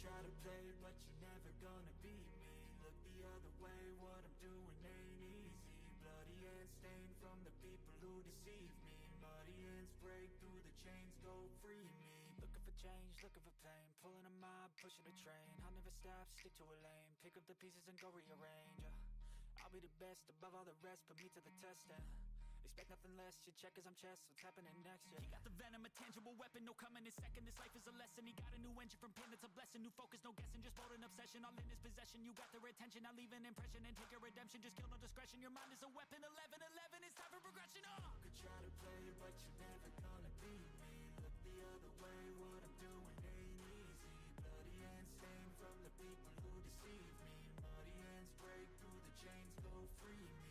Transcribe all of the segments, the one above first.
try to play, but you're never gonna beat me. Look the other way, what I'm doing ain't easy. Bloody hands stained from the people who deceive me. Muddy hands break through the chains, go free me. Looking for change, looking for pain, pulling a mob, pushing a train. I'll never stop, stick to a lane, pick up the pieces and go rearrange. I'll be the best above all the rest, put me to the test and expect nothing less, you check as I'm chess, what's happening next, yeah. He got the venom, a tangible weapon, no coming in second. This life is a lesson, he got a new engine from pain, it's a blessing. New focus, no guessing, just bold and obsession. All in his possession, you got their attention. I leave an impression and take your redemption. Just kill no discretion, your mind is a weapon. 11-11, it's time for progression, Could try to play, but you're never gonna beat me. Look the other way, what I'm doing ain't easy. Bloody hands stained from the people who deceive me. Muddy hands break through the chains, go free me.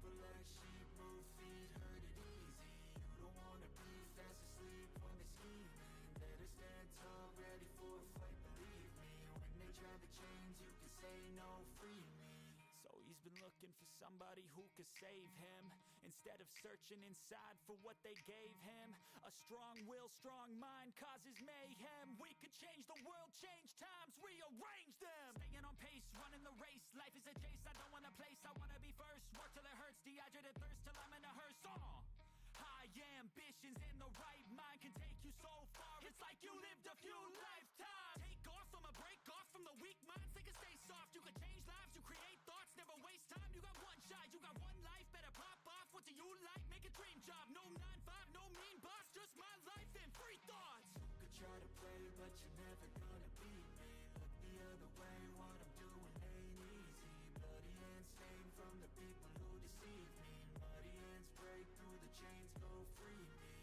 People like sheep move feet, hurt it easy. You don't wanna be fast asleep when they're scheming. Better stand tall, ready for a fight, believe me. When they try to change, you can say no, free me. So he's been looking for somebody who could save him, instead of searching inside for what they gave him. A strong will, strong mind causes mayhem. We could change the world, change times, rearrange them. Staying on pace, running the race. Life is a chase, I don't want a place. I wanna be first, work till it hurts. Dehydrated thirst till I'm in a hearse. High ambitions and the right mind can take you so far. It's like you lived a few lifetimes. Take off from a break off from the weak minds. They can stay soft, you can change lives. You create thoughts, never waste time. You got one shot, you got one life. Better pop off, what do you like? Make a dream job, no 9-5, no mean boss. Just my life and free thoughts. You could try to play, but you're never gonna beat me. Look the other way, what I'm doing ain't easy. Bloody hands stained from the people who deceive me. Muddy hands break through the chains, go free me.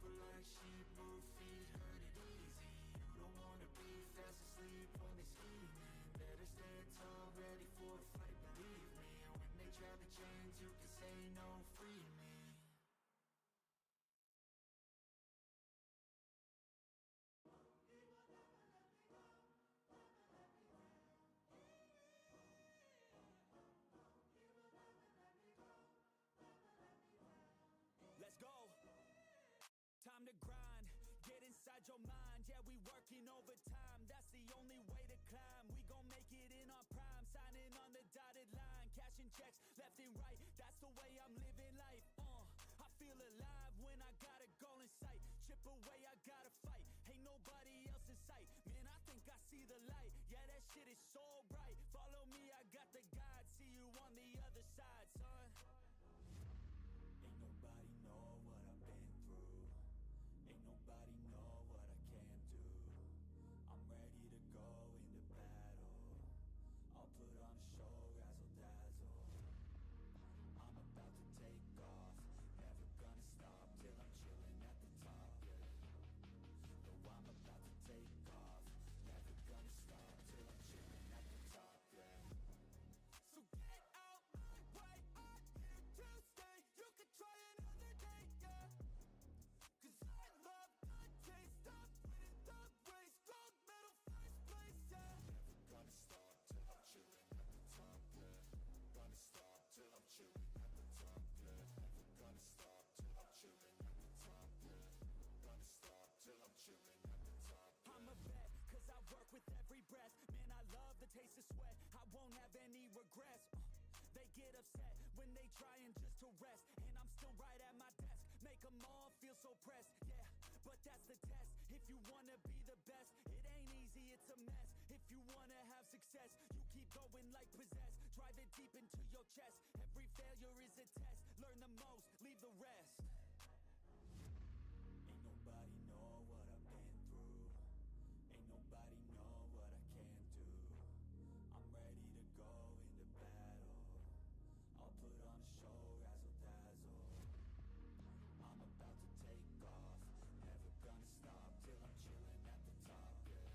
People like sheep move feet, hurt it easy. You don't wanna be fast asleep when they're scheming. Better stand tall, ready for a fight, believe me. When they try to change, you can say no, free me. Let's go. Time to grind, get inside your mind. Yeah, we working overtime, that's the only way to climb. We gon' make it in our prime, signing on the dotted line. Cashing checks left and right, that's the way I'm living life. I feel alive when I got a goal in sight. Chip away, I gotta fight, ain't nobody else in sight. Man, I think I see the light, yeah, that shit is so bright. Follow me, I got the guide, see you on the other side, son. Ain't nobody know what I've been through. Ain't nobody know what I can do. I'm ready to go into battle. I'll put on a show, razzle dazzle. I'm about to take off, never gonna stop till I'm chilling at the top, yeah. No, I'm about to take off, never gonna stop till I'm chilling at the top, yeah. So get out my way, I'm here to stay. You can try another day, yeah. Cause I love the taste of winning the race. Gold medal, first place, yeah. Never gonna stop till I'm chilling at the top, yeah. Gonna stop till I'm chilling at the top, yeah. Never gonna stop till I'm chilling at the top, yeah. Gonna stop till I'm chilling at the top, yeah. I'm a vet, cause I work with every breath. Man, I love the taste of sweat, I won't have any regrets. They get upset when they trying just to rest, and I'm still right at my desk. Make them all feel so pressed, yeah, but that's the test. If you wanna be the best, it ain't easy, it's a mess. If you wanna have success, you keep going like possessed. Drive it deep into your chest, every failure is a test. Learn the most, leave the rest. Ain't nobody know what I've been through. Ain't nobody know what I can do. I'm ready to go into battle. I'll put on a show, razzle dazzle. I'm about to take off, never gonna stop till I'm chilling at the top, yeah.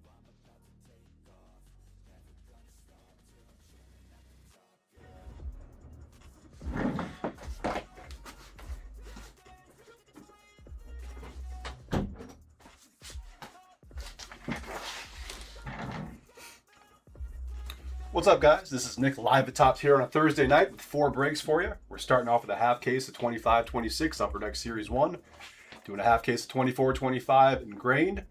No, I'm about to take off, never gonna stop till I'm chilling at the top, yeah. What's up, guys? This is Nick live at TOPP here on a Thursday night with 4 breaks for you. We're starting off with a half case of 25-26 Upper Deck Series 1, doing a half case of 24-25 Engrained,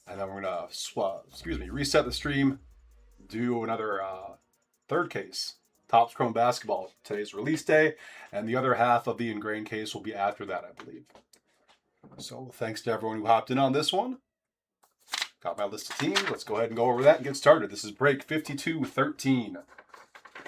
a And then we're gonna reset the stream, do another third case, Topps Chrome Basketball. Today's release day, and the other half of the Engrained case will be after that, I believe. So thanks to everyone who hopped in on this one. Got my list of teams. Let's go ahead and go over that and get started. This is break 52-13.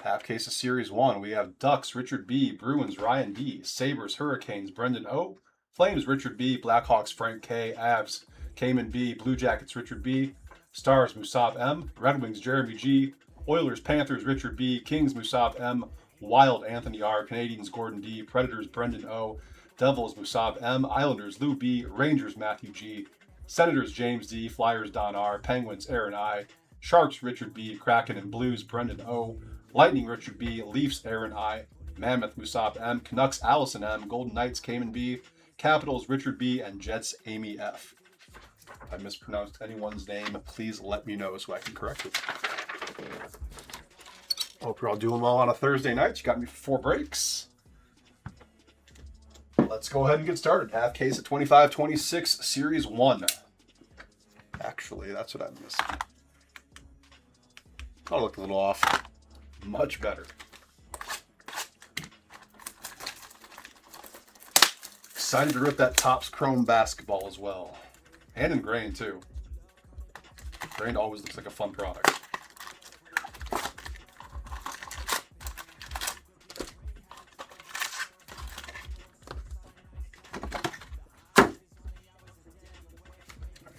Half case of Series 1. We have Ducks, Richard B. Bruins, Ryan B. Sabres, Hurricanes, Brendan O. Flames, Richard B. Blackhawks, Frank K. Avs, Cayman B. Blue Jackets, Richard B. Stars, Musab M. Red Wings, Jeremy G. Oilers, Panthers, Richard B. Kings, Musab M. Wild, Anthony R. Canadians, Gordon D. Predators, Brendan O. Devils, Musab M. Islanders, Lou B. Rangers, Matthew G. Senators, James D. Flyers, Don R. Penguins, Aaron I. Sharks, Richard B. Kraken and Blues, Brendan O. Lightning, Richard B. Leafs, Aaron I. Mammoth, Musab M. Canucks, Allison M. Golden Knights, Cayman B. Capitals, Richard B. And Jets, Amy F. If I mispronounced anyone's name, please let me know so I can correct it. Hope you're all doing well on a Thursday night. You got me for 4 breaks. Let's go ahead and get started. Half case at 25-26, Series 1. Actually, that's what I'm missing. I'll look a little off. Much better. Excited to rip that Topps Chrome Basketball as well. And Engrained, too. Engrained always looks like a fun product.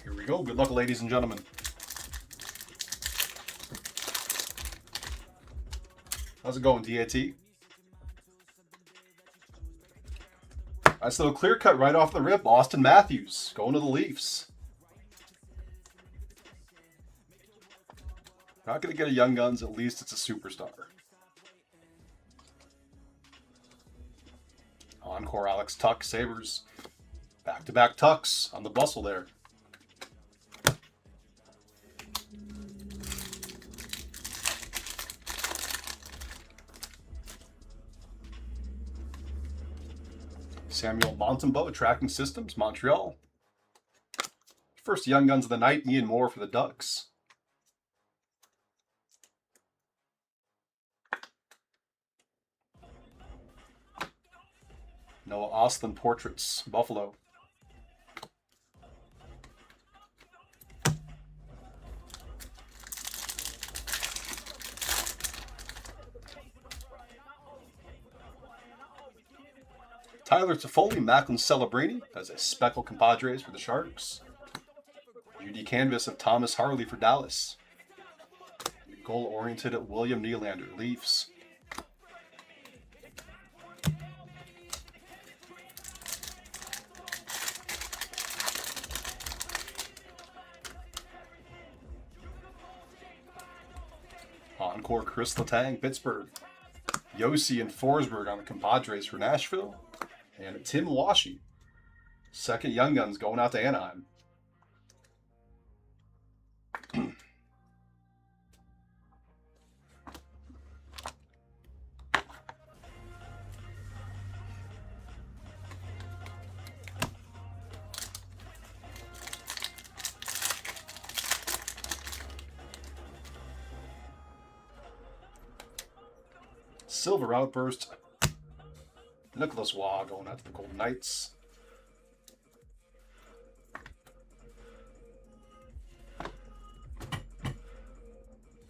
Here we go. Good luck, ladies and gentlemen. How's it going, DAT? Nice little clear cut right off the rip. Austin Matthews going to the Leafs. Not going to get a Young Guns, at least it's a superstar. Encore Alex Tuck, Sabres. Back-to-back Tucks on the bustle there. Samuel Montembeault, Tracking Systems, Montreal. First Young Guns of the night, Ian Moore for the Ducks. Noah Ostlund, Portraits, Buffalo. Tyler Toffoli, Macklin Celebrini as a Speckle Compadres for the Sharks. UD Canvas of Thomas Harley for Dallas. Goal-oriented at William Nylander, Leafs. Encore Chris Letang, Pittsburgh. Yossi and Forsberg on the Compadres for Nashville. And Tim Washy. Second Young Guns going out to Anaheim. Silver Outburst. Nicholas Waugh going out to the Golden Knights.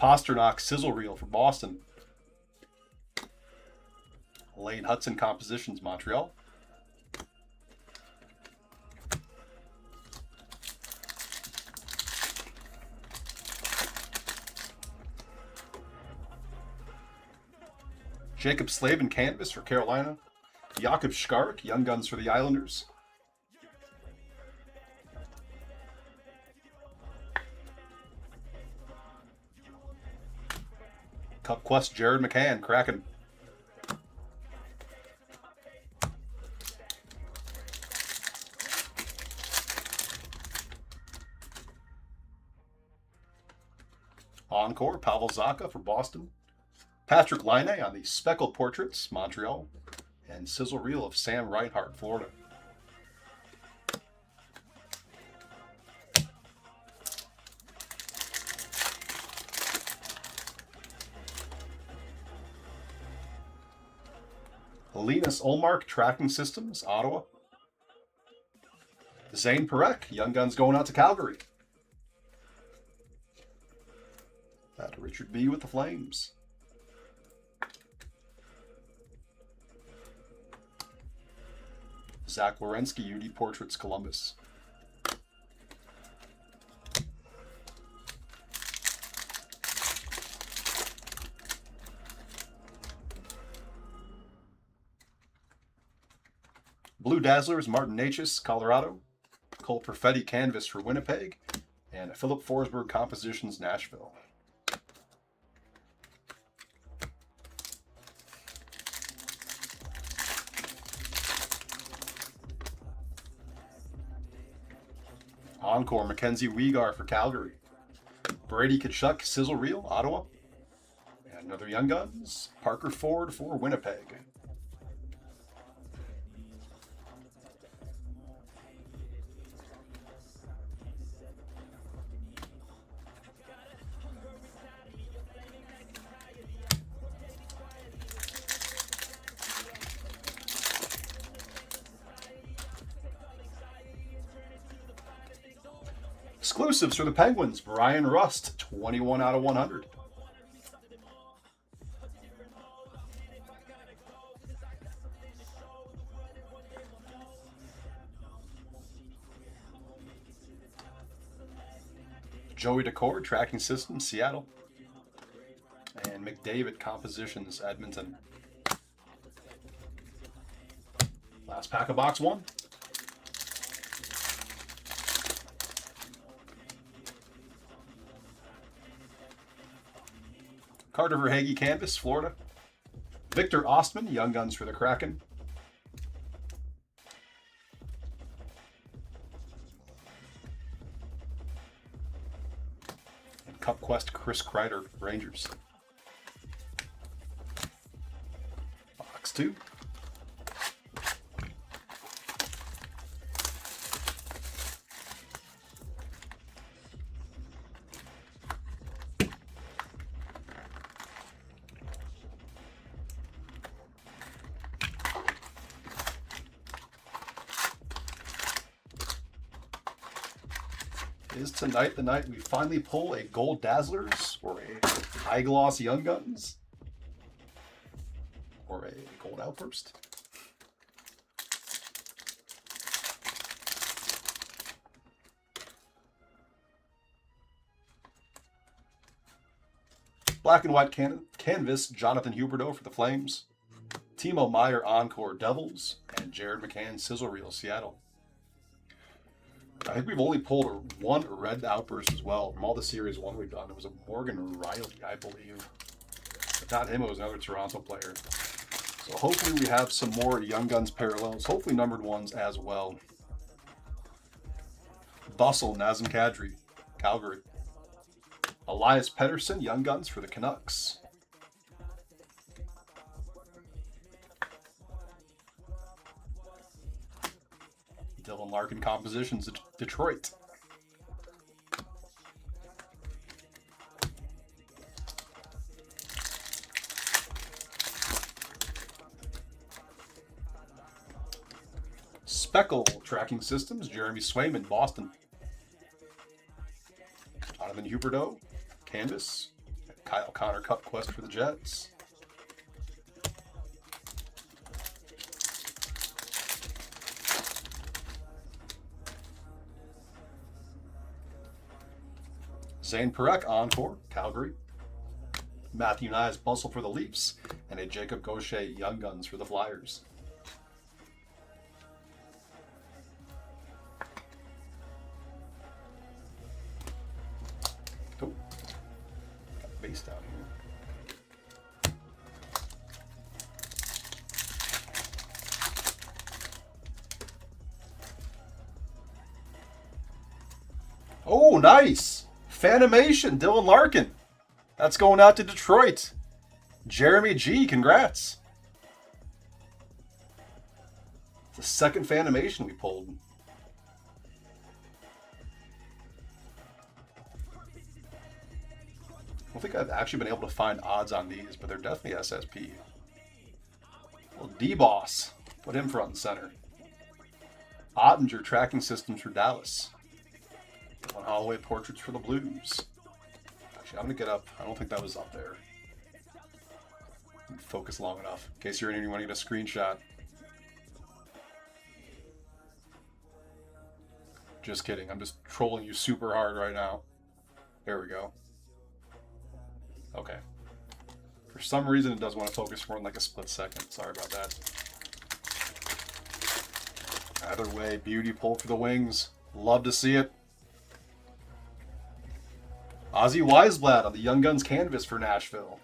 Pasternak Sizzle Reel for Boston. Lane Hudson Compositions, Montreal. Jacob Slavin Canvas for Carolina. Jakob Skark, Young Guns for the Islanders. Cup Quest Jared McCann, Kraken. Encore, Pavel Zacha for Boston. Patrick Laine on the Speckled Portraits, Montreal. And Sizzle Reel of Sam Reinhart, Florida. Linus Olmark, Tracking Systems, Ottawa. Zane Perek, Young Guns going out to Calgary. That Richard B with the Flames. Zach Werenski, UD Portraits, Columbus. Blue Dazzlers, Martin Natchez, Colorado. Cole Perfetti Canvas for Winnipeg. And Philip Forsberg Compositions, Nashville. Encore, Mackenzie Weegar for Calgary. Brady Tkachuk, Sizzle Reel, Ottawa. And another Young Guns, Parker Ford for Winnipeg. Exclusives for the Penguins, Brian Rust, 21 out of 100. Joey Decord, Tracking Systems, Seattle. And McDavid Compositions, Edmonton. Last pack of box 1. Carter Verhaeghe Canvas, Florida. Victor Ostman, Young Guns for the Kraken. And Cup Quest, Chris Kreider, Rangers. Box 2. Is tonight the night we finally pull a Gold Dazzlers or a High Gloss Young Guns or a Gold Outburst? Black and White Canvas, Jonathan Huberdeau for the Flames. Timo Meyer Encore Devils and Jared McCann Sizzle Reel, Seattle. I think we've only pulled one red outburst as well from all the series 1 we've done. It was a Morgan Riley, I believe. If not him, it was another Toronto player. So hopefully we have some more Young Guns parallels, hopefully numbered ones as well. Bustle, Nazem Kadri, Calgary. Elias Pettersson, Young Guns for the Canucks. Dylan Larkin Compositions, Detroit. Speckle Tracking Systems, Jeremy Swayman, Boston. Jonathan Huberdeau, Canvas. Kyle Connor Cup Quest for the Jets. Zane Perek, Encore, Calgary. Matthew Nyes, Bustle for the Leafs. And a Jacob Gaucher, Young Guns for the Flyers. Oh, got base down here. Oh, nice! Fanimation, Dylan Larkin. That's going out to Detroit. Jeremy G, congrats. It's the second Fanimation we pulled. I don't think I've actually been able to find odds on these, but they're definitely SSP. Well, D-Boss. Put him front and center. Ottinger tracking systems for Dallas. Dylan Holloway portraits for the Blues. Actually, I'm going to get up. I don't think that was up there. Focus long enough. In case you're in here and you want to get a screenshot. Just kidding. I'm just trolling you super hard right now. There we go. Okay. For some reason, it does want to focus for like a split second. Sorry about that. Either way, beauty pull for the Wings. Love to see it. Ozzy Weisblatt on the Young Guns canvas for Nashville.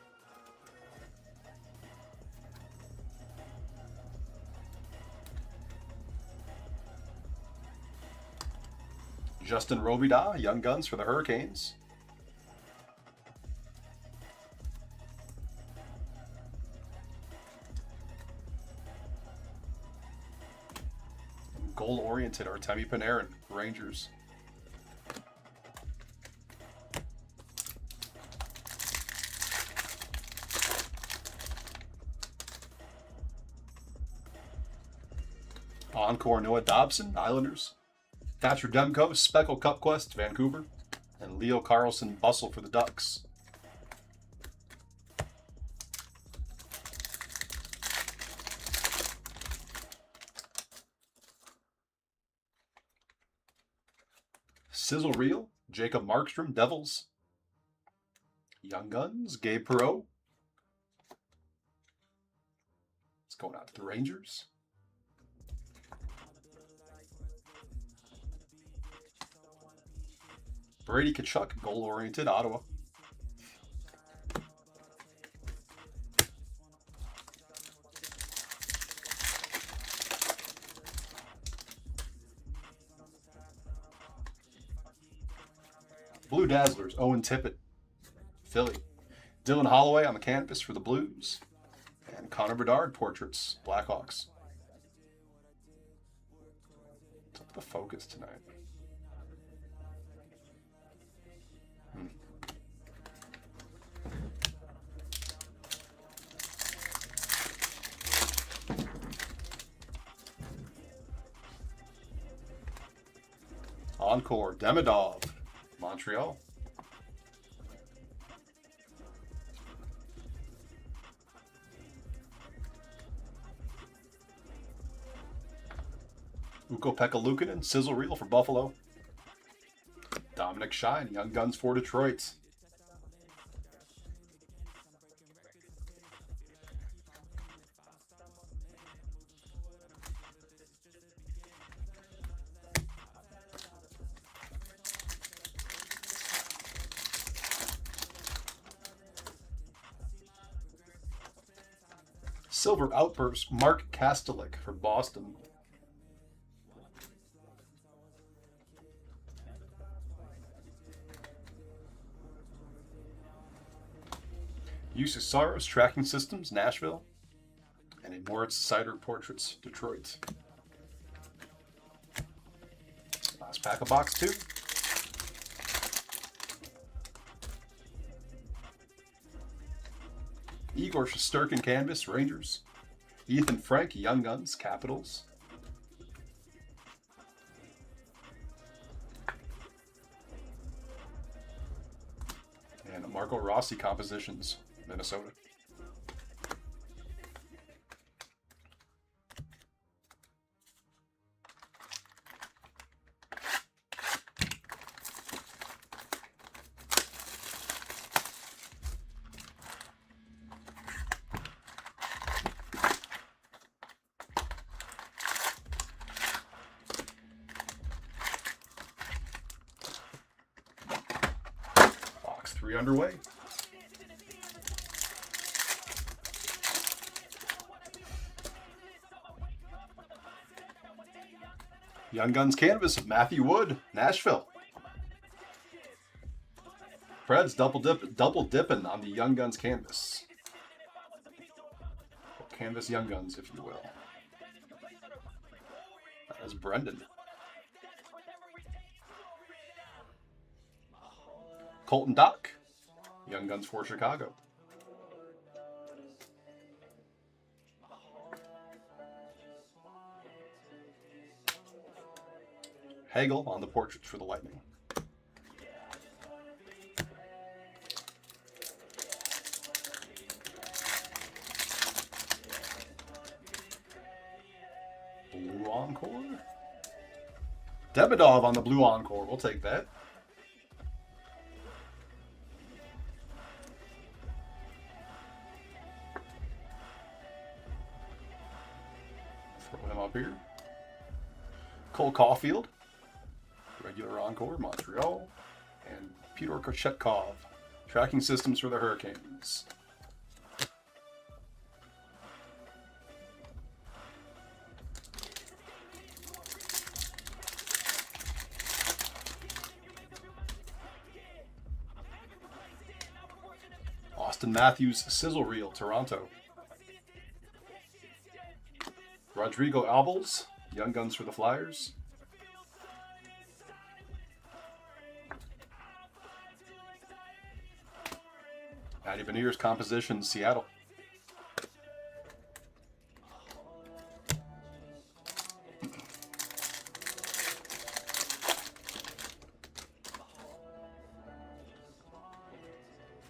Justin Robida, Young Guns for the Hurricanes. Goal-oriented Artemi Panarin, Rangers. Encore Noah Dobson, Islanders. Thatcher Demko, Speckle Cup Quest, Vancouver. And Leo Carlson, Bustle for the Ducks. Sizzle Reel, Jacob Markstrom, Devils. Young Guns, Gabe Perreault. It's going out to the Rangers. Brady Tkachuk, goal-oriented, Ottawa. Blue Dazzlers, Owen Tippett, Philly. Dylan Holloway on the canvas for the Blues. And Connor Bedard portraits, Blackhawks. What's up with the focus tonight? Encore, Demidov, Montreal. Ukko-Pekka Luukkonen, Sizzle Reel for Buffalo. Dominic Shine, Young Guns for Detroit. Silver Outburst, Mark Kastelik for Boston. Usus Saros, Tracking Systems, Nashville. And a Moritz Seider Portraits, Detroit. Last pack of box 2. Igor Shesterkin canvas, Rangers. Ethan Frank, Young Guns, Capitals. And Marco Rossi compositions, Minnesota. Box 3 underway. Young Guns canvas of Matthew Wood, Nashville. Preds double dipping on the Young Guns canvas. Canvas Young Guns, if you will. That is Brendan. Colton Dock, Young Guns for Chicago. Hagel on the portraits for the Lightning. Blue Encore. Demidov on the Blue Encore. We'll take that. Throw him up here. Cole Caulfield. Regular Encore, Montreal. And Pyotr Kochetkov. Tracking systems for the Hurricanes. Austin Matthews, Sizzle Reel, Toronto. Rodrigo Albles, Young Guns for the Flyers. Matty Beniers, Composition, Seattle.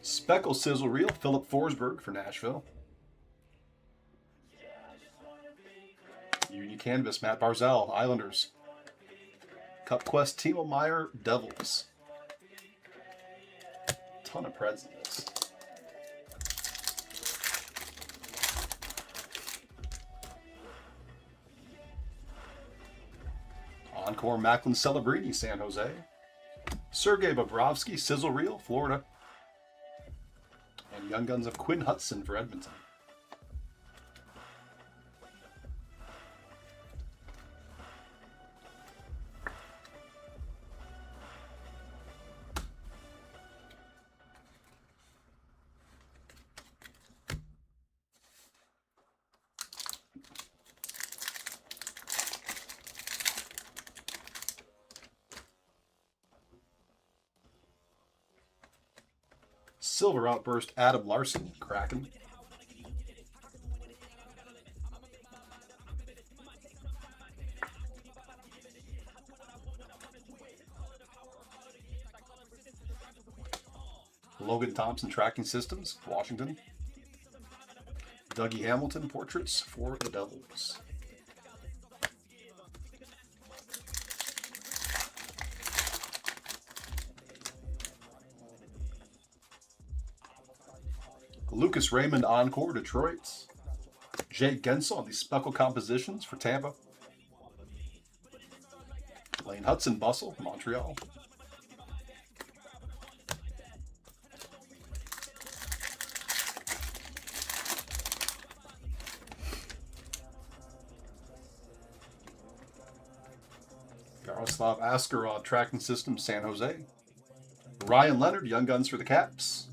Speckle Sizzle Reel, Philip Forsberg for Nashville. Uni Canvas, Matt Barzal, Islanders. Cup Quest, Timo Meier, Devils. Ton of Preds in this. Encore Macklin Celebrini, San Jose. Sergei Bobrovsky, Sizzle Reel, Florida. And Young Guns of Quinn Hudson for Edmonton. Silver Outburst, Adam Larson, Kraken. Logan Thompson, Tracking Systems, Washington. Dougie Hamilton, Portraits for the Devils. Lucas Raymond, Encore, Detroit. Jake Gensel on the Speckle Compositions for Tampa. Lane Hudson, Bustle, Montreal. Yaroslav Askarov, Tracking Systems, San Jose. Ryan Leonard, Young Guns for the Caps.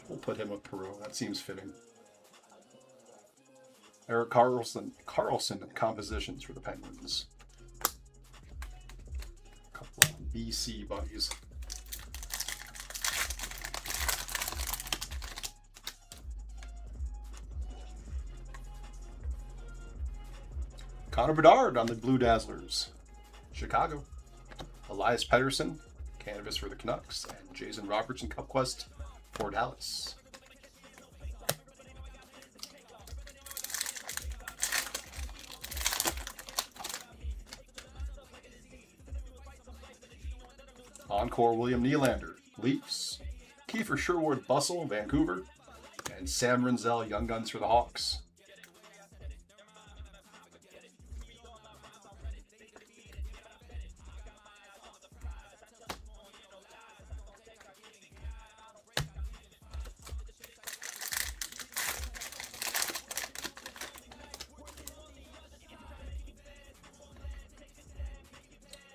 We'll put him with Peru. That seems fitting. Eric Carlson Compositions for the Penguins. A couple of BC buddies. Connor Bedard on the Blue Dazzlers. Chicago. Elias Pettersson, Canvas for the Canucks. And Jason Robertson, Cup Quest for Dallas. Encore William Nylander, Leafs. Kiefer Sherwood, Bustle, Vancouver. And Sam Renzel, Young Guns for the Hawks.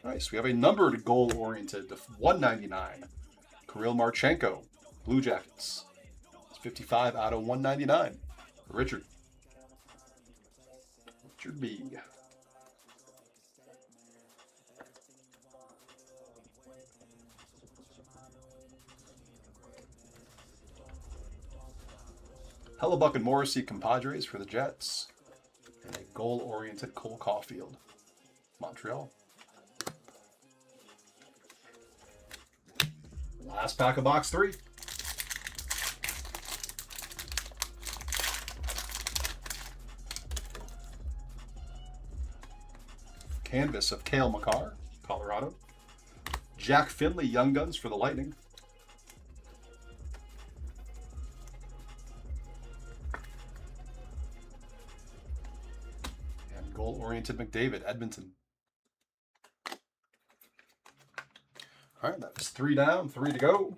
Nice. We have a numbered goal-oriented 199. Kirill Marchenko, Blue Jackets. It's 55 out of 199. Richard B. Hellebuck and Morrissey compadres for the Jets. And a goal-oriented Cole Caulfield, Montreal. Last pack of box 3. Canvas of Cale Makar, Colorado. Jack Finley, Young Guns for the Lightning. And goal-oriented McDavid, Edmonton. All right, that was 3 down, 3 to go.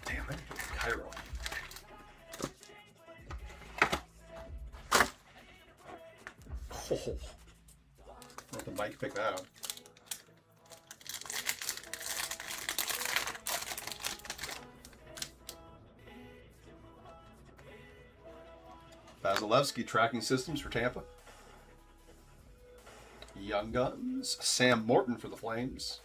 Damn it, Cairo. Oh, let the mic pick that up. Vasilevsky tracking systems for Tampa. Young Guns. Sam Morton for the Flames.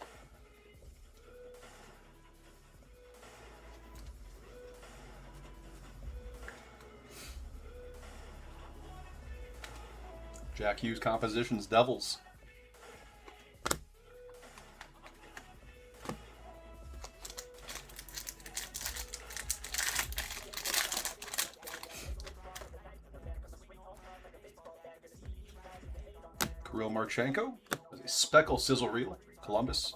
Jack Hughes Compositions, Devils. Kirill Marchenko, a Speckle Sizzle Reel, Columbus.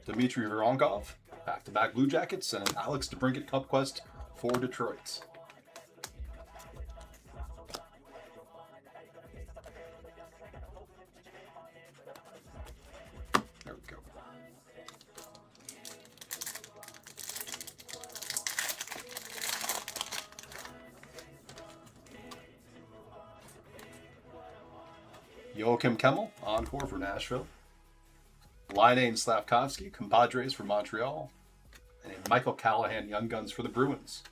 Dmitry Voronkov, back-to-back Blue Jackets, and Alex DeBrincat Cup Quest for Detroit. There we go. Joachim Kemmel, Encore for Nashville. Laine Slavkovsky, Compadres for Montreal. And Michael Callahan, Young Guns for the Bruins.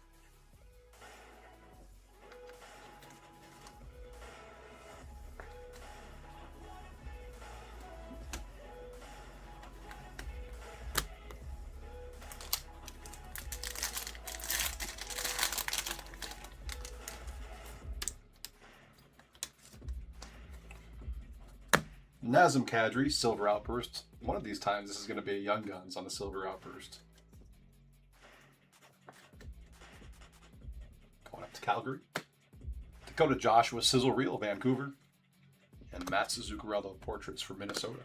Nazem Kadri, Silver Outburst. One of these times this is going to be a Young Guns on the Silver Outburst. Going up to Calgary. Dakota Joshua, Sizzle Reel, Vancouver. And Matt Zuccarello, Portraits for Minnesota.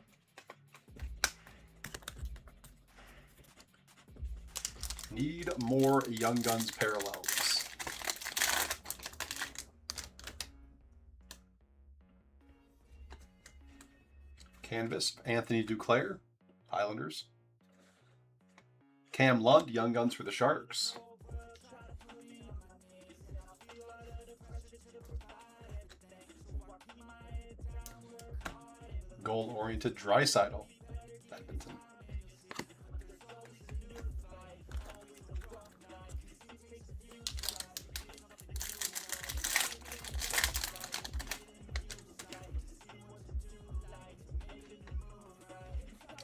Need more Young Guns parallels. Canvas, Anthony Duclair, Islanders. Cam Lund, Young Guns for the Sharks. Goal-oriented Draisaitl, Edmonton.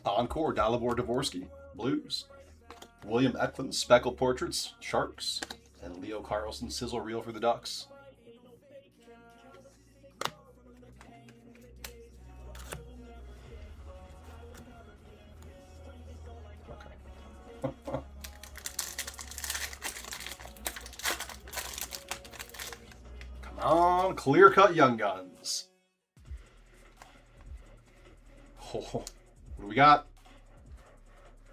Encore, Dalibor Dvorsky, Blues. William Eklund, Speckled Portraits, Sharks. And Leo Carlson, Sizzle Reel for the Ducks. Okay. Come on, clear-cut Young Guns. Oh. What do we got?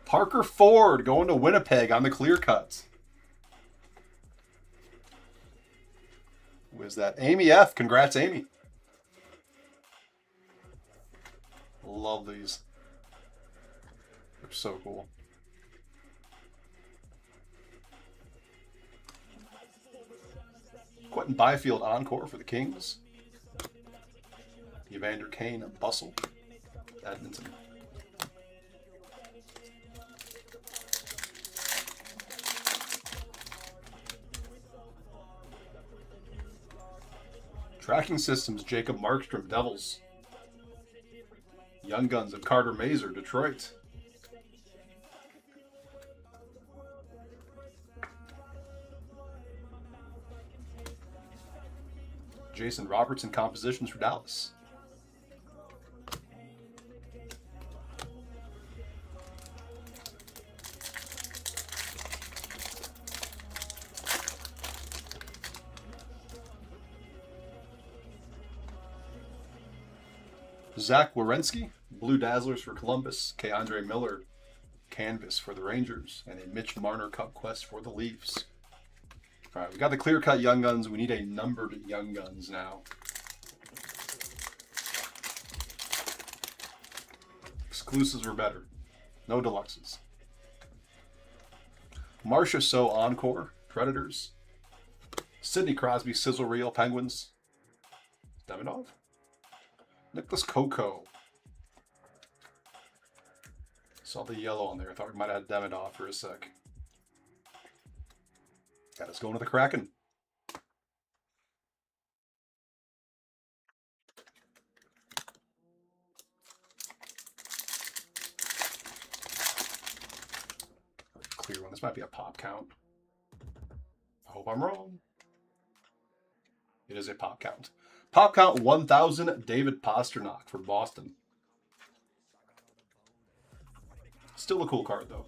Parker Ford going to Winnipeg on the clear cuts. Who is that? Amy F. Congrats, Amy. Love these. They're so cool. Quentin Byfield Encore for the Kings. Evander Kane, Bustle, Edmonton. Tracking Systems, Jacob Markstrom, Devils. Young Guns of Carter Mazer, Detroit. Jason Robertson compositions for Dallas. Zach Werenski, Blue Dazzlers for Columbus. Keandre Miller, Canvas for the Rangers. And a Mitch Marner Cup Quest for the Leafs. All right, we got the clear-cut Young Guns. We need a numbered Young Guns now. Exclusives were better. No deluxes. Marcia So Encore, Predators. Sidney Crosby, Sizzle Reel, Penguins. Demidov. Nicholas Coco. Saw the yellow on there. I thought we might have had Demidov for a sec. Got us going to the Kraken. Clear one. This might be a pop count. I hope I'm wrong. It is a pop count. Pop count 1000, David Pastrnak for Boston. Still a cool card, though.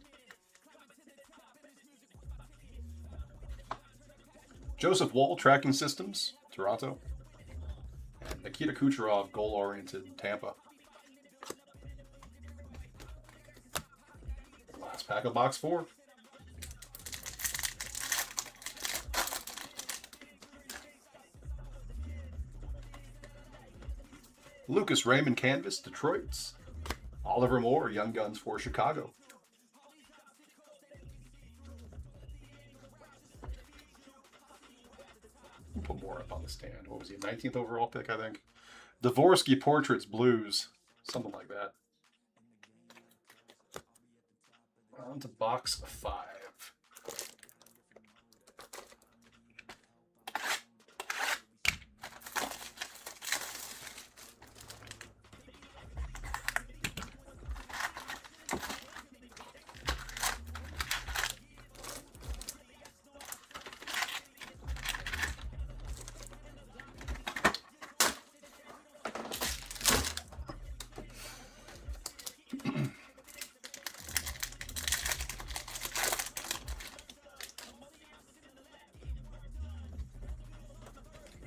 Joseph Woll, Tracking Systems, Toronto. And Nikita Kucherov, goal-oriented, Tampa. Last pack of box 4. Lucas Raymond, Canvas, Detroit. Oliver Moore, Young Guns for Chicago. Put more up on the stand. What was he? 19th overall pick, I think. Dvorsky Portraits, Blues. Something like that. On to box 5.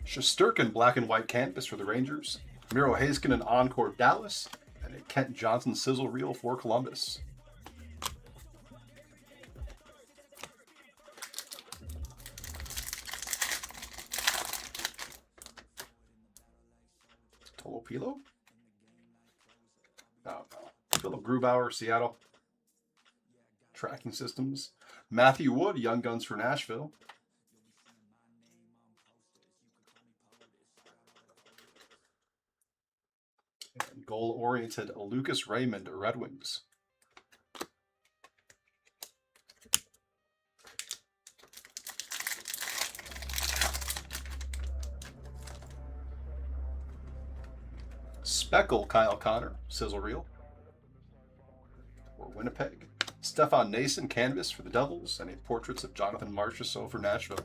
Shesterkin, Black and White Canvas for the Rangers. Miro Heiskanen, Encore, Dallas. And a Kent Johnson Sizzle Reel for Columbus. Tolopilo? No. Philip Grubauer, Seattle. Tracking Systems. Matthew Wood, Young Guns for Nashville. And goal-oriented Lucas Raymond, Red Wings. Speckle, Kyle Connor, Sizzle Reel for Winnipeg. Stefan Nason, Canvas for the Devils, and a Portraits of Jonathan Marchessault for Nashville.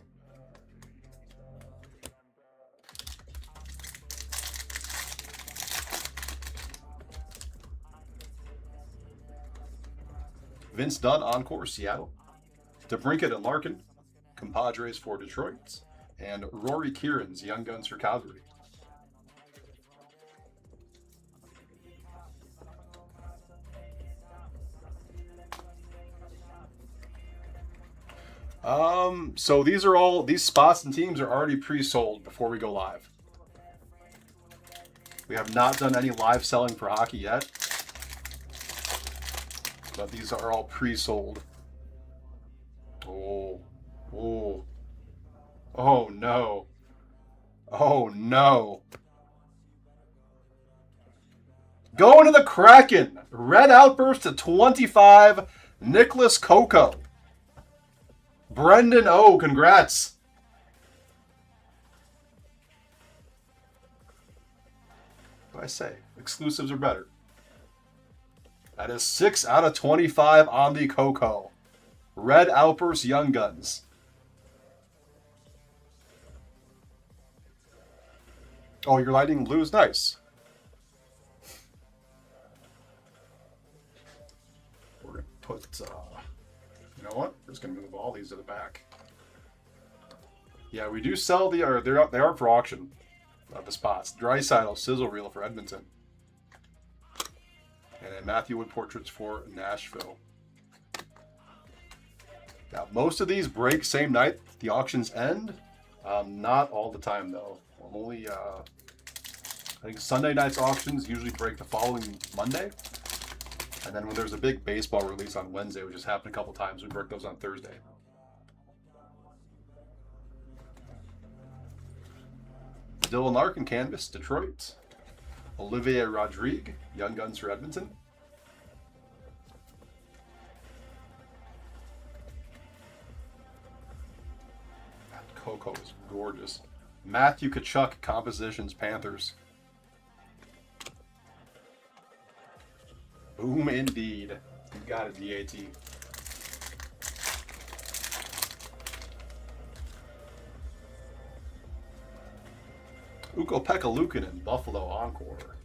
Vince Dunn, Encore, Seattle. DeBrincat and Larkin, Compadres for Detroit. And Rory Kieran's Young Guns for Calgary. So these spots and teams are already pre-sold before we go live. We have not done any live selling for hockey yet. But these are all pre-sold. Oh no. Oh no. Going to the Kraken. Red Outburst to 25. Nicholas Coco. Brendan O, congrats. What do I say? Exclusives are better. That is 6 out of 25 on the Coco. Red Outburst Young Guns. Oh, your lighting blue is nice. We're going to put, you know what? We're just going to move all these to the back. Yeah, we do sell the, or they are for auction, the spots. Drysidle Sizzle Reel for Edmonton. And then Matthew Wood Portraits for Nashville. Now, most of these break same night the auctions end. Not all the time, though. Only, I think Sunday night's auctions usually break the following Monday. And then when there's a big baseball release on Wednesday, which has happened a couple times, we break those on Thursday. Dylan Larkin Canvas, Detroit. Olivier Rodrigue, Young Guns for Edmonton. That Coco is gorgeous. Matthew Tkachuk, Compositions, Panthers. Boom indeed. You got it, DAT. Ukko-Pekka Luukkonen, Buffalo Encore.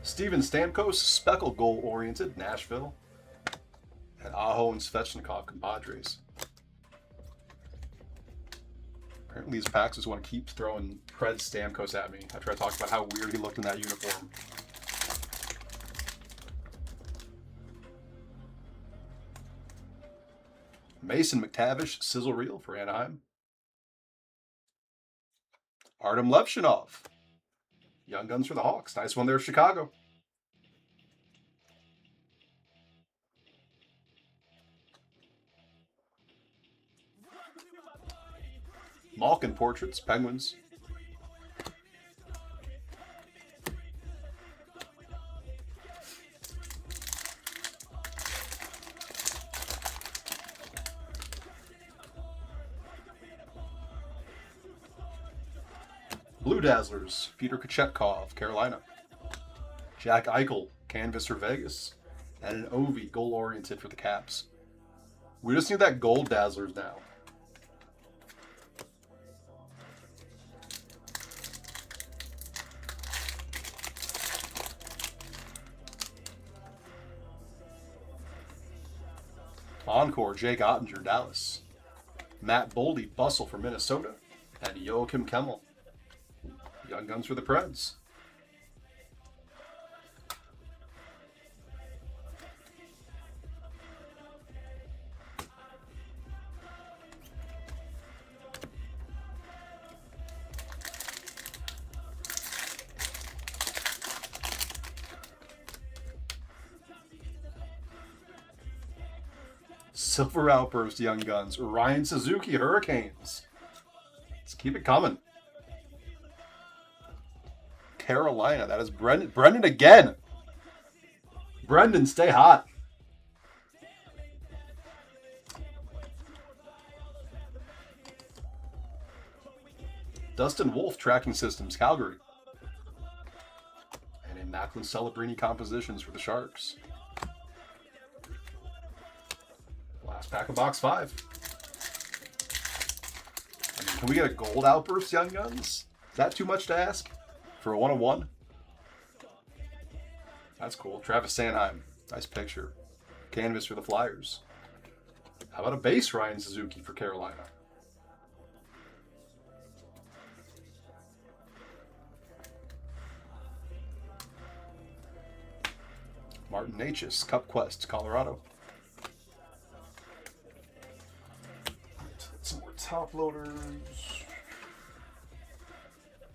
Steven Stamkos, Speckle Goal Oriented, Nashville. And Aho and Svechnikov, Compadres. Apparently these packs just want to keep throwing Pred Stamkos at me after I talked about how weird he looked in that uniform. Mason McTavish, Sizzle Reel for Anaheim. Artem Levshinov, Young Guns for the Hawks. Nice one there, Chicago. Malkin Portraits, Penguins. Blue Dazzlers, Peter Kochetkov, Carolina. Jack Eichel, Canvas for Vegas. And an Ovi, Goal Oriented for the Caps. We just need that Gold Dazzlers now. Encore, Jake Ottinger, Dallas. Matt Boldy, Bustle for Minnesota. And Joachim Kemmel, Young Guns for the Preds. Silver Outburst, Young Guns. Ryan Suzuki, Hurricanes. Let's keep it coming. Carolina, that is Brendan. Brendan again. Brendan, stay hot. Dustin Wolf, Tracking Systems, Calgary. And a Macklin Celebrini Compositions for the Sharks. Last pack of box 5. I mean, can we get a Gold Outburst, Young Guns? Is that too much to ask? For a 1/1? That's cool. Travis Sanheim. Nice picture. Canvas for the Flyers. How about a base Ryan Suzuki for Carolina? Martin Necas, Cup Quest, Colorado. Some more top loaders.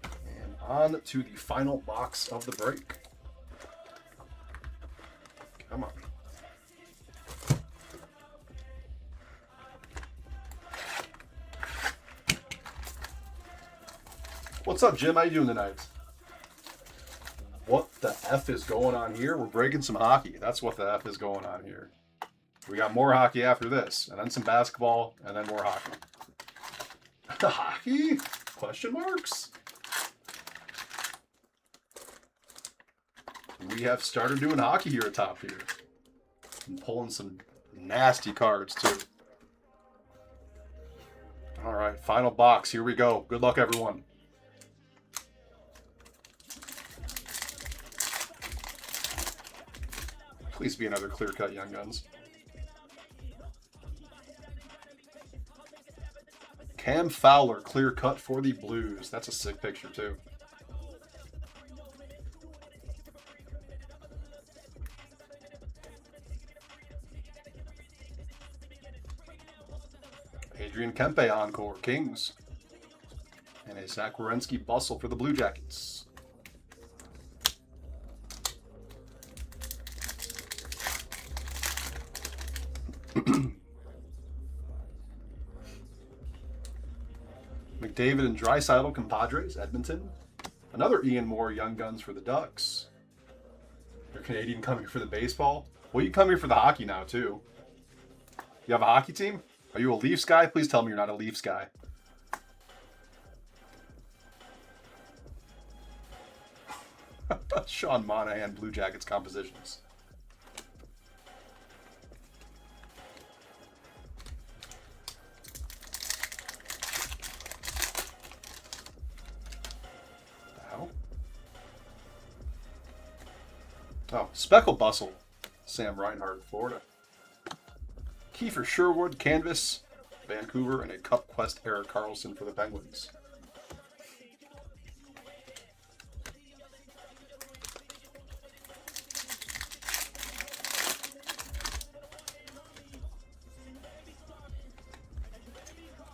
And on to the final box of the break. Come on. What's up, Jim? How you doing tonight? What the F is going on here? We're breaking some hockey. That's what the F is going on here. We got more hockey after this, and then some basketball, and then more hockey. Hockey? Question marks? We have started doing hockey here at Top here. And pulling some nasty cards, too. All right, final box. Here we go. Good luck, everyone. Please be another clear-cut Young Guns. Cam Fowler, clear-cut for the Blues. That's a sick picture, too. Adrian Kempe encore, Kings. And a Zach Werenski bustle for the Blue Jackets. McDavid and Draisaitl, Compadres, Edmonton. Another Ian Moore, Young Guns for the Ducks. You're Canadian coming for the baseball? Well, you come here for the hockey now, too. You have a hockey team? Are you a Leafs guy? Please tell me you're not a Leafs guy. Sean Monahan, Blue Jackets compositions. Oh, Speckle Bustle, Sam Reinhart, Florida. Kiefer Sherwood, Canvas, Vancouver, and a Cup Quest Eric Carlson for the Penguins.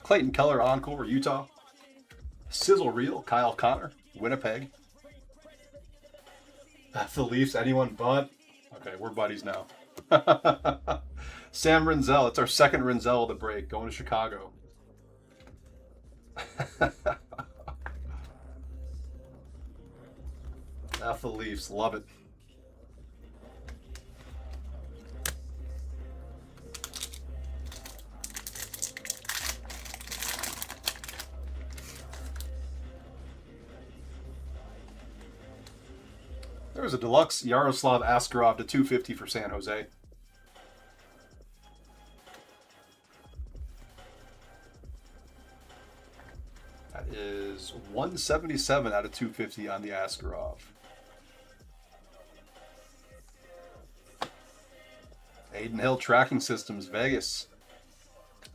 Clayton Keller, Encore, Utah. Sizzle Reel, Kyle Connor, Winnipeg. The Leafs, anyone but? Okay, we're buddies now. Sam Rinzel, it's our second Rinzel of the break, going to Chicago. F the Leafs, love it. There was a deluxe Yaroslav Askarov to 250 for San Jose. That is 177 out of 250 on the Askarov. Aiden Hill Tracking Systems, Vegas.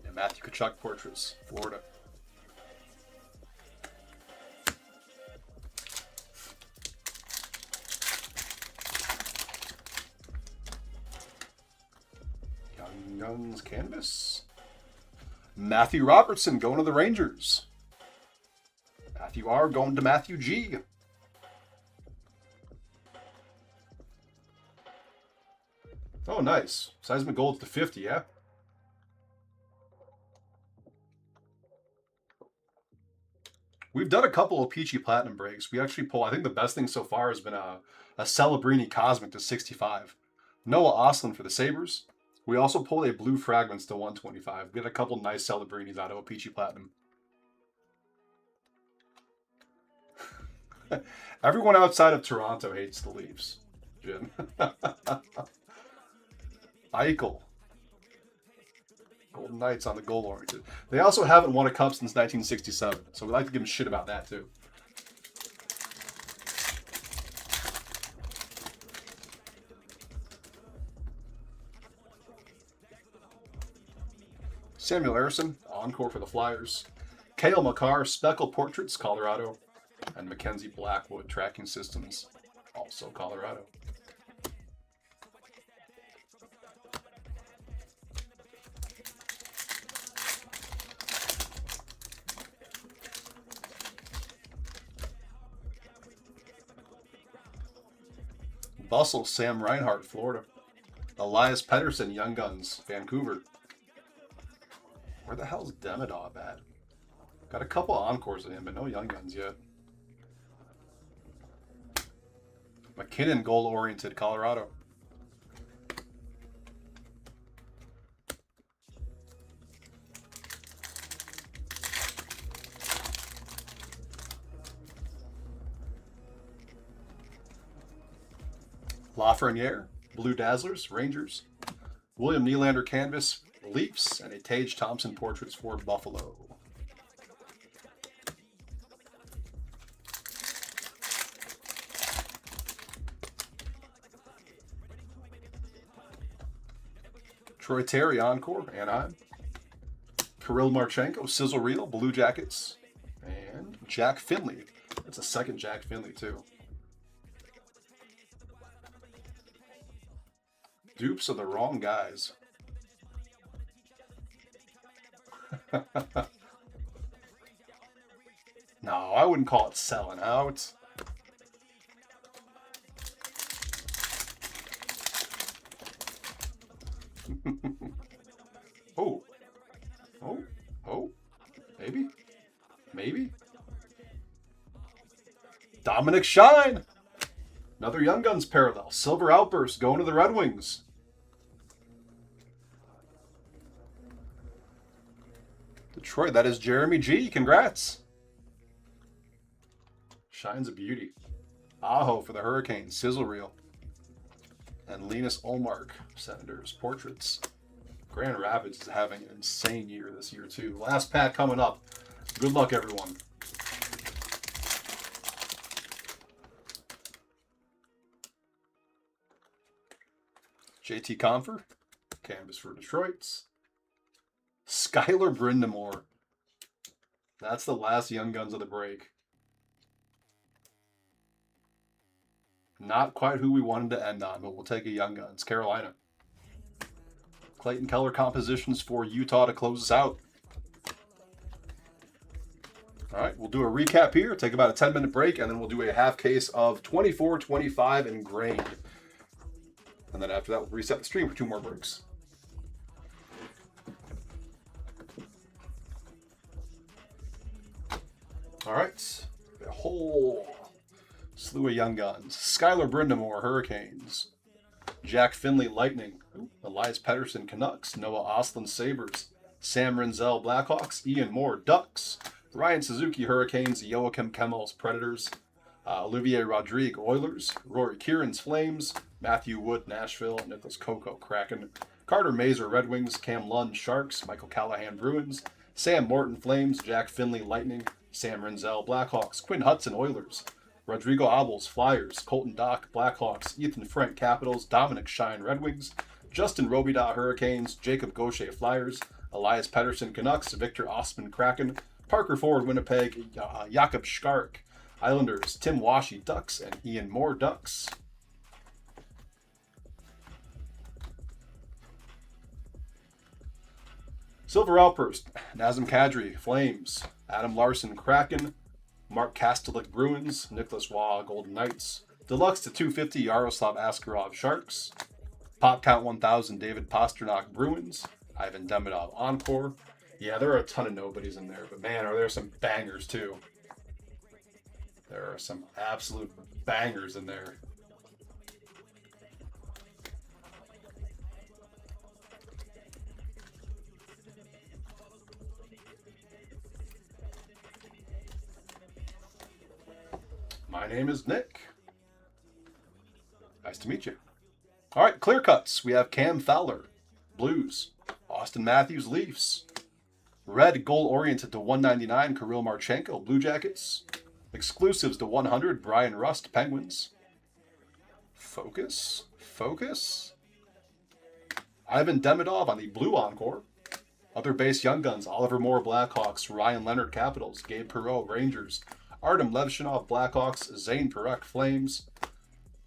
And Matthew Tkachuk Portraits, Florida. Young's Canvas. Matthew Robertson going to the Rangers. Matthew R going to Matthew G. Oh, nice. Seismic Gold's to 50, yeah? We've done a couple of Peachy Platinum breaks. We actually pull, I think the best thing so far has been a Celebrini Cosmic to 65. Noah Ostlund for the Sabres. We also pulled a Blue Fragments to 125. We had a couple nice Celebrinis out of a Peachy Platinum. Everyone outside of Toronto hates the Leafs, Jim. Eichel. Golden Knights on the goal oriented. They also haven't won a cup since 1967, so we like to give them shit about that too. Samuel Harrison, Encore for the Flyers. Cale Makar, Speckle Portraits, Colorado. And Mackenzie Blackwood, Tracking Systems, also Colorado. Bustle, Sam Reinhart, Florida. Elias Pettersson, Young Guns, Vancouver. Where the hell's Demidov at? Got a couple of Encores in him, but no Young Guns yet. McKinnon, goal-oriented, Colorado. Lafreniere, Blue Dazzlers, Rangers. William Nylander canvas, Leafs, and a Tage Thompson portraits for Buffalo. Troy Terry Encore, Anaheim. Kirill Marchenko, Sizzle Reel, Blue Jackets. And Jack Finley. That's a second Jack Finley, too. Dupes of the wrong guys. No, I wouldn't call it selling out. Oh. Maybe. Dominic Shine. Another Young Guns parallel. Silver Outburst going to the Red Wings. Detroit, that is Jeremy G. Congrats. Shine's a beauty. Aho for the Hurricanes. Sizzle Reel. And Linus Ullmark, Senators. Portraits. Grand Rapids is having an insane year this year, too. Last pack coming up. Good luck, everyone. JT Confer, canvas for Detroit's. Skylar Brindamore. That's the last Young Guns of the break. Not quite who we wanted to end on, but we'll take a Young Guns. Carolina. Clayton Keller compositions for Utah to close us out. All right, we'll do a recap here, take about a 10-minute break, and then we'll do a half case of 24-25 Engrained. And then after that, we'll reset the stream for 2 more breaks. All right, a whole slew of Young Guns. Skylar Brindamore, Hurricanes. Jack Finley, Lightning. Elias Pettersson, Canucks. Noah Ostlund, Sabres. Sam Renzel, Blackhawks. Ian Moore, Ducks. Ryan Suzuki, Hurricanes. Joachim Kemmels, Predators. Olivier Rodrigue, Oilers. Rory Kieran's, Flames. Matthew Wood, Nashville. Nicholas Coco, Kraken. Carter Mazer, Red Wings. Cam Lund, Sharks. Michael Callahan, Bruins. Sam Morton, Flames. Jack Finley, Lightning. Sam Renzel, Blackhawks. Quinn Hudson, Oilers. Rodrigo Abels, Flyers. Colton Dock, Blackhawks. Ethan Frank, Capitals. Dominic Shine, Red Wings. Justin Robida, Hurricanes. Jacob Gaucher, Flyers. Elias Pettersson, Canucks. Victor Ostman, Kraken. Parker Ford, Winnipeg. Jakob Skark, Islanders. Tim Washy, Ducks. And Ian Moore, Ducks. Silver Outburst. Nazem Kadri, Flames. Adam Larson, Kraken. Mark Kastelik, Bruins. Nicholas Waugh, Golden Knights. Deluxe to 250, Yaroslav Askarov, Sharks. Pop Count 1000, David Pastrnak, Bruins. Ivan Demidov, Encore. Yeah, there are a ton of nobodies in there, but man, are there some bangers too. There are some absolute bangers in there. My name is Nick. Nice to meet you. All right, clear cuts. We have Cam Fowler, Blues. Austin Matthews, Leafs. Red goal-oriented to 199, Kirill Marchenko, Blue Jackets. Exclusives to 100, Brian Rust, Penguins. Focus. Ivan Demidov on the Blue Encore. Other base Young Guns, Oliver Moore, Blackhawks. Ryan Leonard, Capitals. Gabe Perreault, Rangers. Artem Levshinov, Blackhawks. Zane Parekh, Flames.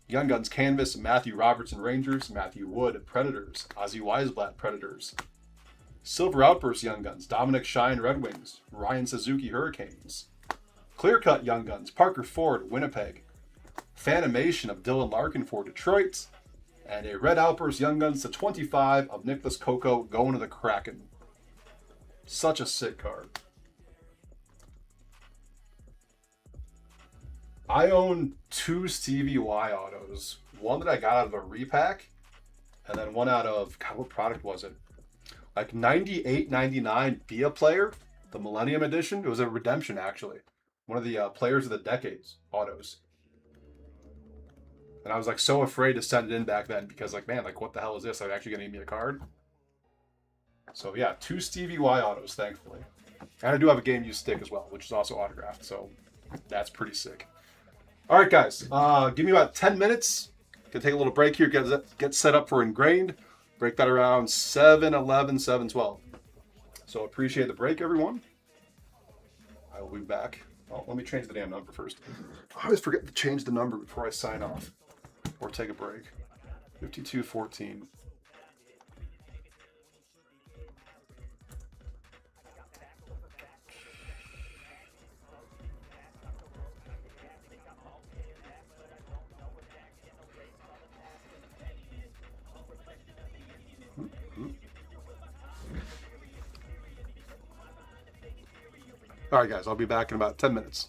Young Guns canvas, Matthew Robertson, Rangers. Matthew Wood, Predators. Ozzy Weisblatt, Predators. Silver Outburst Young Guns, Dominic Shine, Red Wings. Ryan Suzuki, Hurricanes. Clear Cut Young Guns, Parker Ford, Winnipeg. Fanimation of Dylan Larkin for Detroit. And a Red Outburst Young Guns to 25 of Nicholas Coco going to the Kraken. Such a sick card. I own 2 Stevie Y autos. One that I got out of a repack, and then one out of, God, what product was it? Like 98, 99 Be a Player, the Millennium Edition. It was a redemption, actually. One of the Players of the Decades autos. And I was like so afraid to send it in back then because like, man, like what the hell is this? Are they actually gonna give me a card? So yeah, 2 Stevie Y autos, thankfully. And I do have a game used stick as well, which is also autographed. So that's pretty sick. All right, guys, give me about 10 minutes. Gonna take a little break here, get set up for Engrained. Break that around 7:11, 7:12. So appreciate the break, everyone. I will be back. Oh, let me change the damn number first. I always forget to change the number before I sign off or take a break. 5214. All right, guys, I'll be back in about 10 minutes.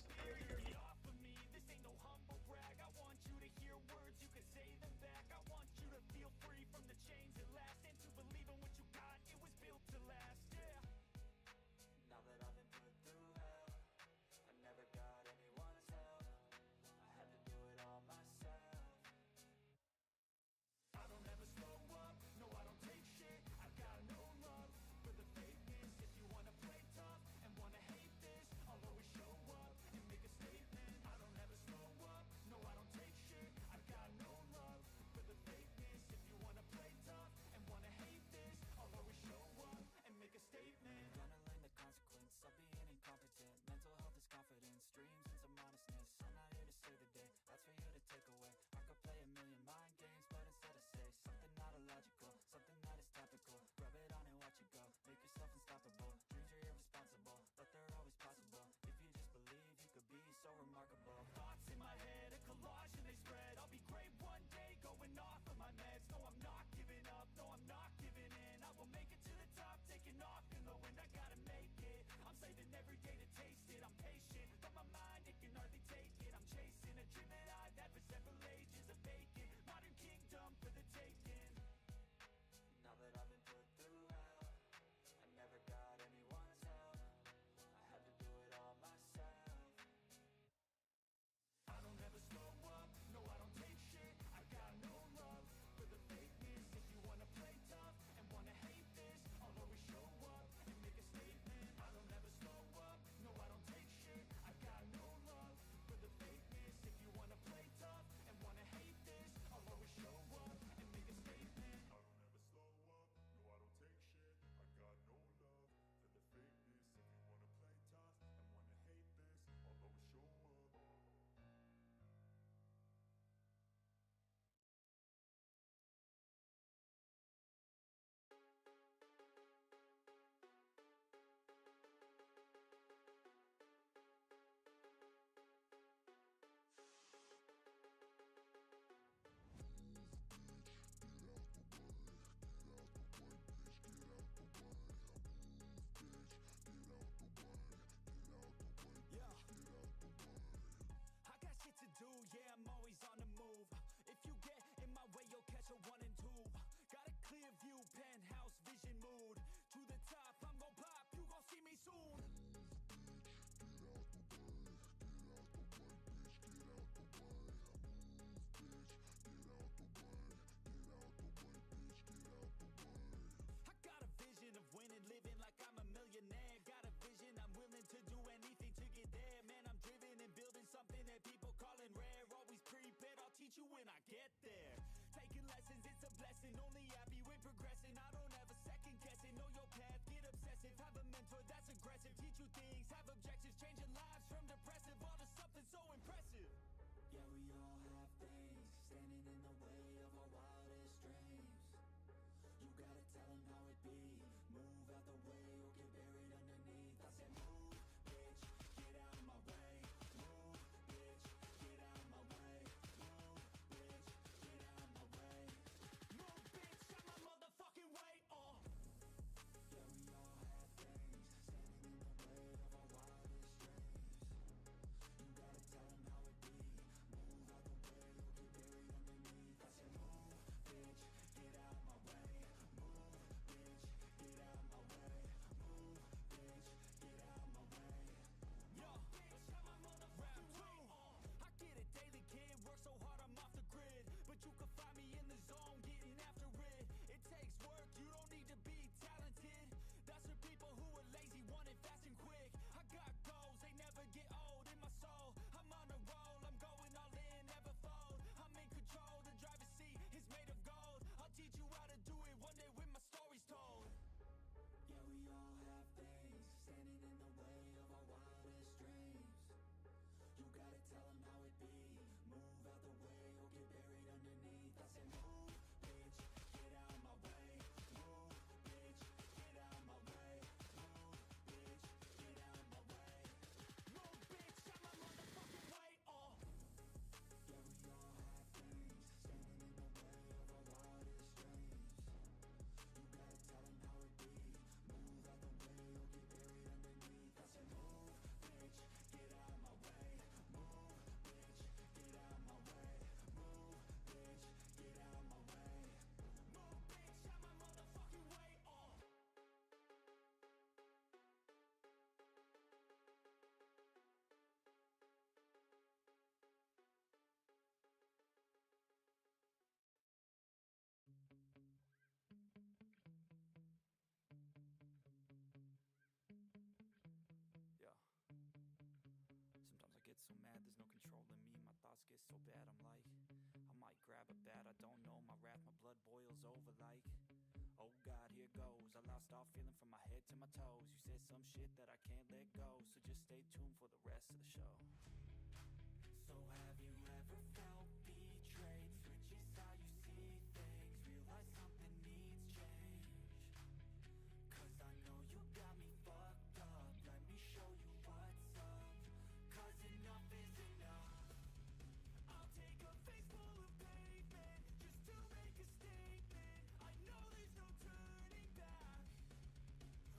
thoughts get so bad, I'm like, I might grab a bat, I don't know, my wrath, my blood boils over like, oh God, here goes. I lost all feeling from my head to my toes. You said some shit that I can't let go, so just stay tuned for the rest of the show. So have you ever felt betrayed? Switches how you see things, realize something needs change. Cause I know you got me fucked up, let me show you what's up. Cause enough is enough. I'll take a face full of pavement just to make a statement. I know there's no turning back.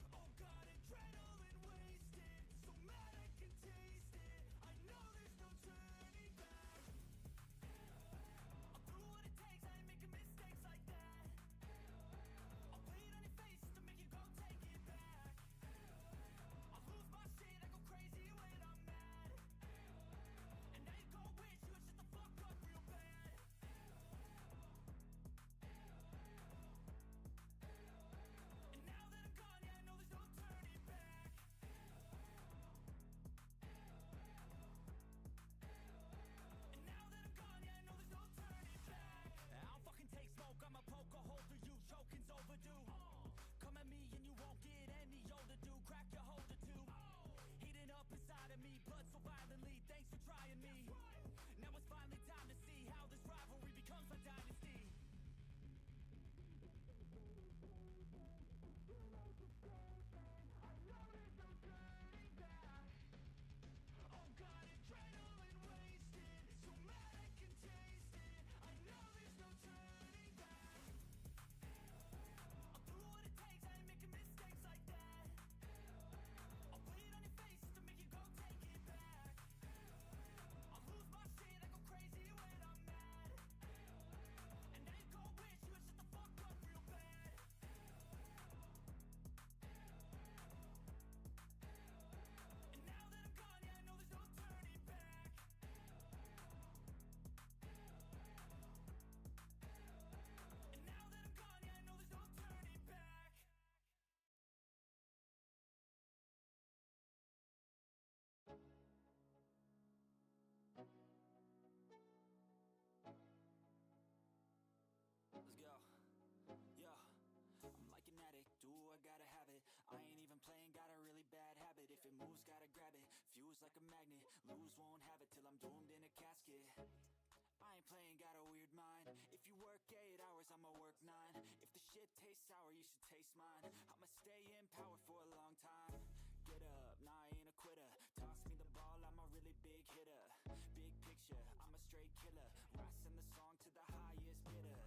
Oh God, adrenaline wasted, so mad I can taste it. I know there's no turning back. I'll do what it takes, I ain't making mistakes like that. I'll play it on your face to make you go take it back. I'll lose my shit, I go crazy when I'm mad. And now you gon' wish you would shut the fuck up real bad. And now that I'm gone, yeah, I know there's no turning back. And now that I'm gone, yeah, I know there's no turning back. I don't fucking take smoke, I'ma poke a hole through you, choking's overdue. Come at me and you won't get any older, dude, crack your holder too. Heating up inside of me, blood so violently, thanks for trying me. Now it's finally time to see how this rivalry becomes my dynasty. Oh God, adrenaline wasted, so mad I can taste it. I know there's no turning back. I'll do what it takes, I ain't making mistakes like that. I'll play it on your face to make you go take it back. I'll lose my shit, I go crazy when I'm mad. And now you gon' wish you would shut the fuck up real bad. And now that I'm gone, yeah, I know there's no turning back. And now that I'm gone, yeah, I know there's no turning back. Let's go. Yo, I'm like an addict, do I gotta have it. I ain't even playing, got a really bad habit. If it moves, gotta grab it, fuse like a magnet. Lose, won't have it till I'm doomed in a casket. I ain't playing, got a weird mind. If you work 8 hours, I'ma work 9. If the shit tastes sour, you should taste mine. I'ma stay in power for a long time. Get up, nah, I ain't a quitter. Toss me the ball, I'm a really big hitter. Big picture, I'm a straight killer. Rising the song to the highest bidder.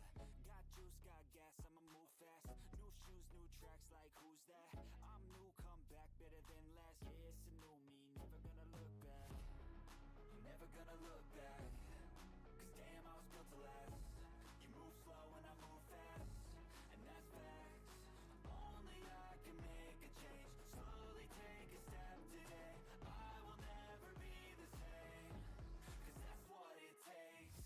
Got juice, got gas, I'ma move fast. New shoes, new tracks, like who's that? I'm new, come back, better than last. Yeah, it's a new me, never gonna look back. Never gonna look back. Cause damn, I was built to last. You move slow and I move fast, and that's facts. Only I can make a change. Slowly take a step today. I will never be the same. Cause that's what it takes.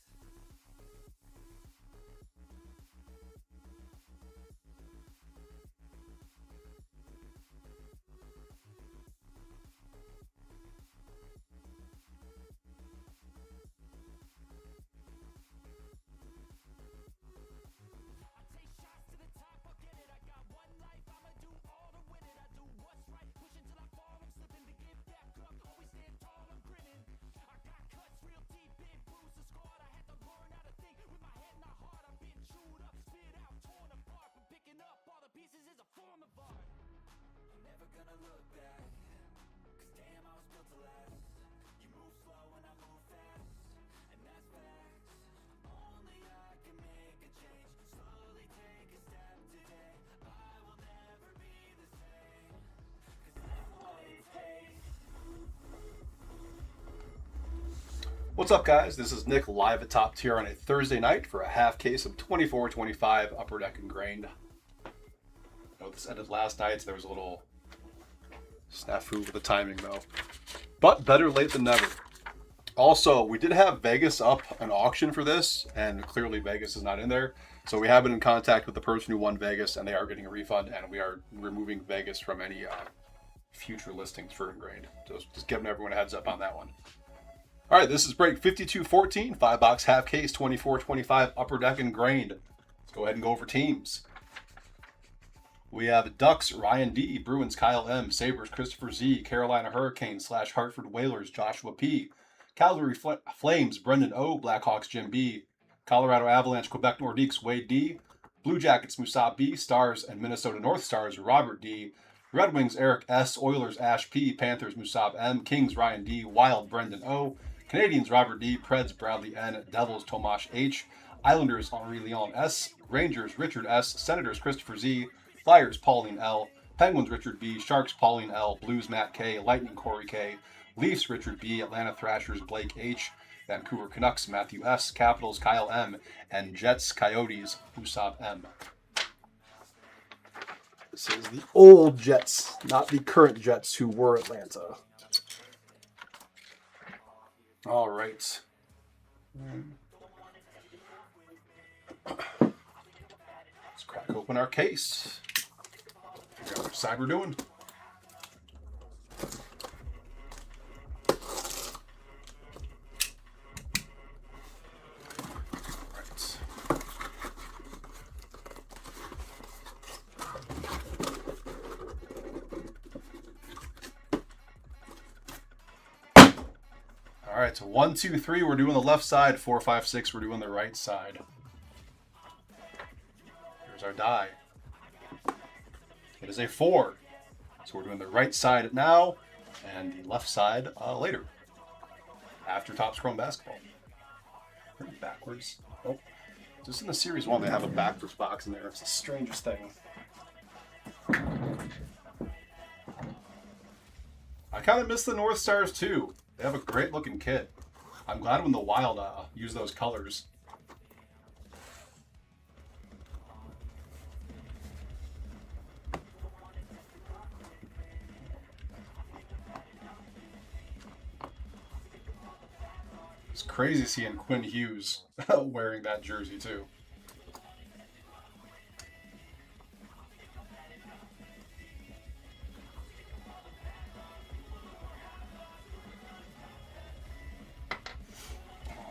I take shots to the top, I'll get it. I got one life, I'ma do all to win it. I do what's right, pushing till I fall. I'm slipping to get back up, always stand tall, I'm grinning. I got cuts real deep, been bruised and scarred. I had to learn how to think with my head not hard. I've been chewed up, spit out, torn apart. But picking up all the pieces is a form of art. I'm never gonna look back. Cause damn, I was built to last. You move slow and I move fast, and that's facts. Only I can make a change. Slowly take a step today. I will never be the same. Cause that's what it takes. What's up, guys? This is Nick live at Top Tier on a Thursday night for a half case of 24-25 Upper Deck Engrained. I know this ended last night, so there was a little snafu with the timing, though. But better late than never. Also, we did have Vegas up an auction for this, and clearly Vegas is not in there. So we have been in contact with the person who won Vegas, and they are getting a refund, and we are removing Vegas from any future listings for Engrained. So just giving everyone a heads up on that one. All right, this is break 5214, 5-box half case, 2425 Upper Deck Engrained. Let's go ahead and go over teams. We have Ducks, Ryan D, Bruins, Kyle M, Sabres, Christopher Z, Carolina Hurricanes / Hartford Whalers, Joshua P, Calgary Flames, Brendan O, Blackhawks, Jim B, Colorado Avalanche, Quebec Nordiques, Wade D, Blue Jackets, Musab B, Stars and Minnesota North Stars, Robert D, Red Wings, Eric S, Oilers, Ash P, Panthers, Musab M, Kings, Ryan D, Wild, Brendan O, Canadians, Robert D, Preds, Bradley N, Devils, Tomash H, Islanders, Henri Leon S, Rangers, Richard S, Senators, Christopher Z, Flyers, Pauline L, Penguins, Richard B, Sharks, Pauline L, Blues, Matt K, Lightning, Corey K, Leafs, Richard B, Atlanta Thrashers, Blake H, Vancouver Canucks, Matthew S, Capitals, Kyle M, and Jets, Coyotes, Musab M. This is the old Jets, not the current Jets who were Atlanta. All right. Let's crack open our case. Figure out which side we're doing. All right, so 1, 2, 3, we're doing the left side. 4, 5, 6, we're doing the right side. Here's our die. It is a 4. So we're doing the right side now and the left side later. After Topps Chrome Basketball. Backwards. Oh, just in the Series 1, they have a backwards box in there. It's the strangest thing. I kind of miss the North Stars too. They have a great looking kit. I'm glad when the Wild use those colors. It's crazy seeing Quinn Hughes wearing that jersey too.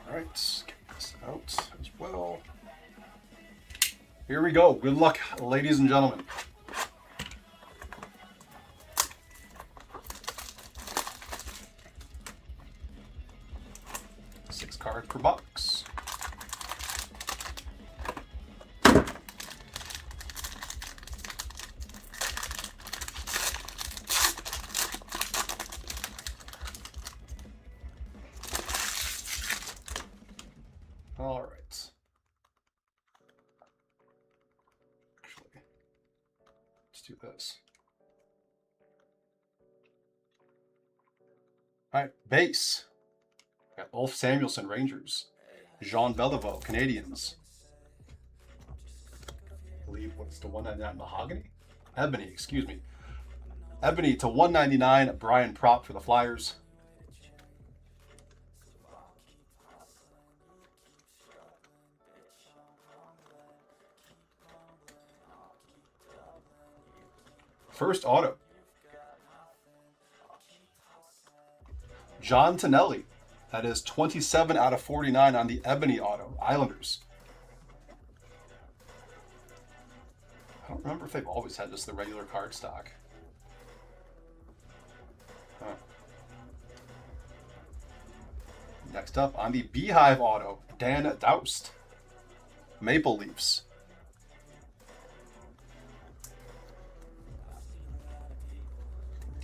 Alright, get this out as well. Here we go. Good luck, ladies and gentlemen. Six cards per box. All right. Actually, let's do this. All right, base. Got Ulf Samuelsson, Rangers. Jean Beliveau, Canadians. I believe what's the 199 mahogany? Ebony, excuse me. Ebony to 199, Brian Propp for the Flyers. First auto. John Tonelli. That is 27 out of 49 on the Ebony auto. Islanders. I don't remember if they've always had just the regular card stock. Huh. Next up on the Beehive auto, Dan Doust. Maple Leafs.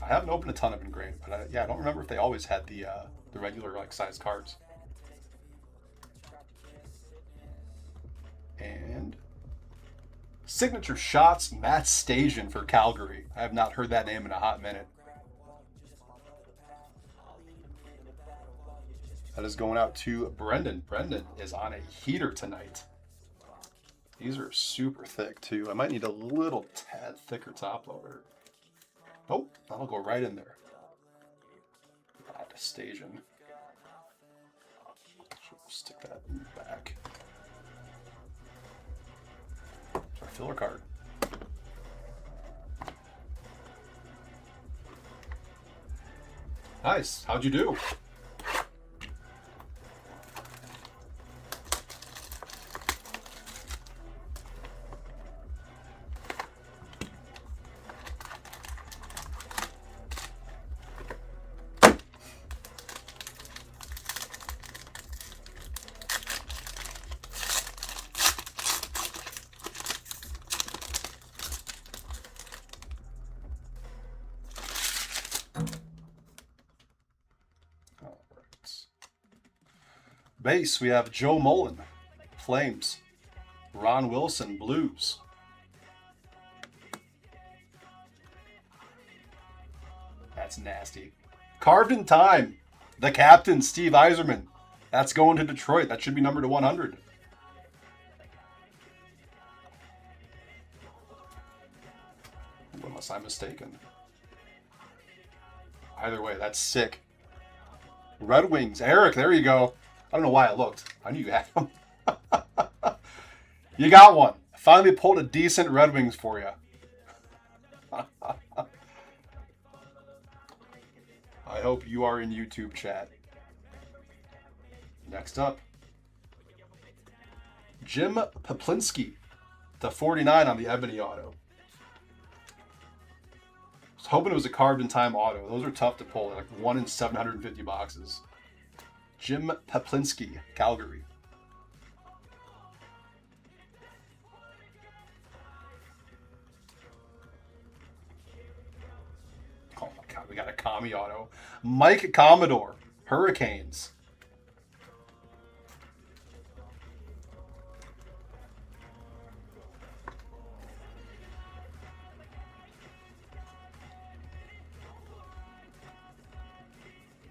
I haven't opened a ton of Engrained, but I don't remember if they always had the regular like size cards. And signature shots, Matt Stajan for Calgary. I have not heard that name in a hot minute. That is going out to Brendan. Brendan is on a heater tonight. These are super thick too. I might need a little tad thicker top loader. Oh, that'll go right in there. Not Stajan. Stick that in the back. It's our filler card. Nice. How'd you do? Base, we have Joe Mullen, Flames. Ron Wilson, Blues. That's nasty. Carved in Time, the captain, Steve Yzerman. That's going to Detroit. That should be numbered to 100. Unless I'm mistaken. Either way, that's sick. Red Wings, Eric, there you go. I don't know why I looked. I knew you had them. You got one. Finally pulled a decent Red Wings for you. I hope you are in YouTube chat. Next up, Jim Paplinski, the 49 on the Ebony auto. I was hoping it was a carved in time auto. Those are tough to pull. They're like 1 in 750 boxes. Jim Paplinski, Calgary. Oh my God, we got a Commie auto. Mike Commodore, Hurricanes.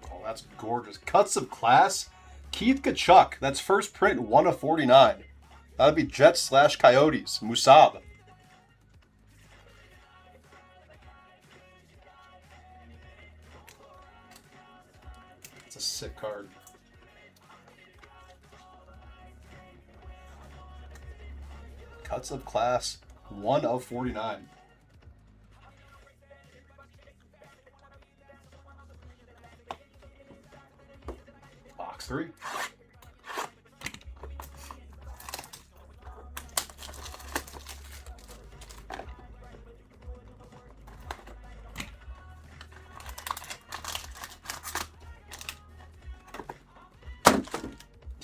Oh, that's gorgeous. Cuts of Class. Keith Kachuk. That's first print, 1 of 49. That'd be Jets / Coyotes. Musab. It's a sick card. Cuts of Class, 1 of 49. Box 3.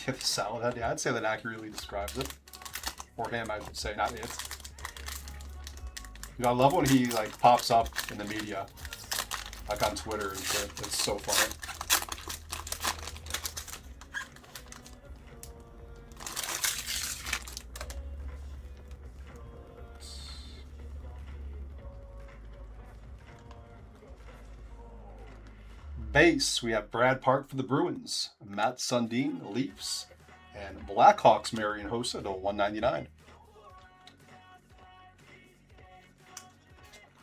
The salad head, yeah, I'd say that accurately describes it. Or him, I should say, not it. You know, I love when he like pops up in the media, like on Twitter and shit. It's so funny. Base, we have Brad Park for the Bruins, Matt Sundin, Leafs, and Blackhawks, Marian Hossa to 199.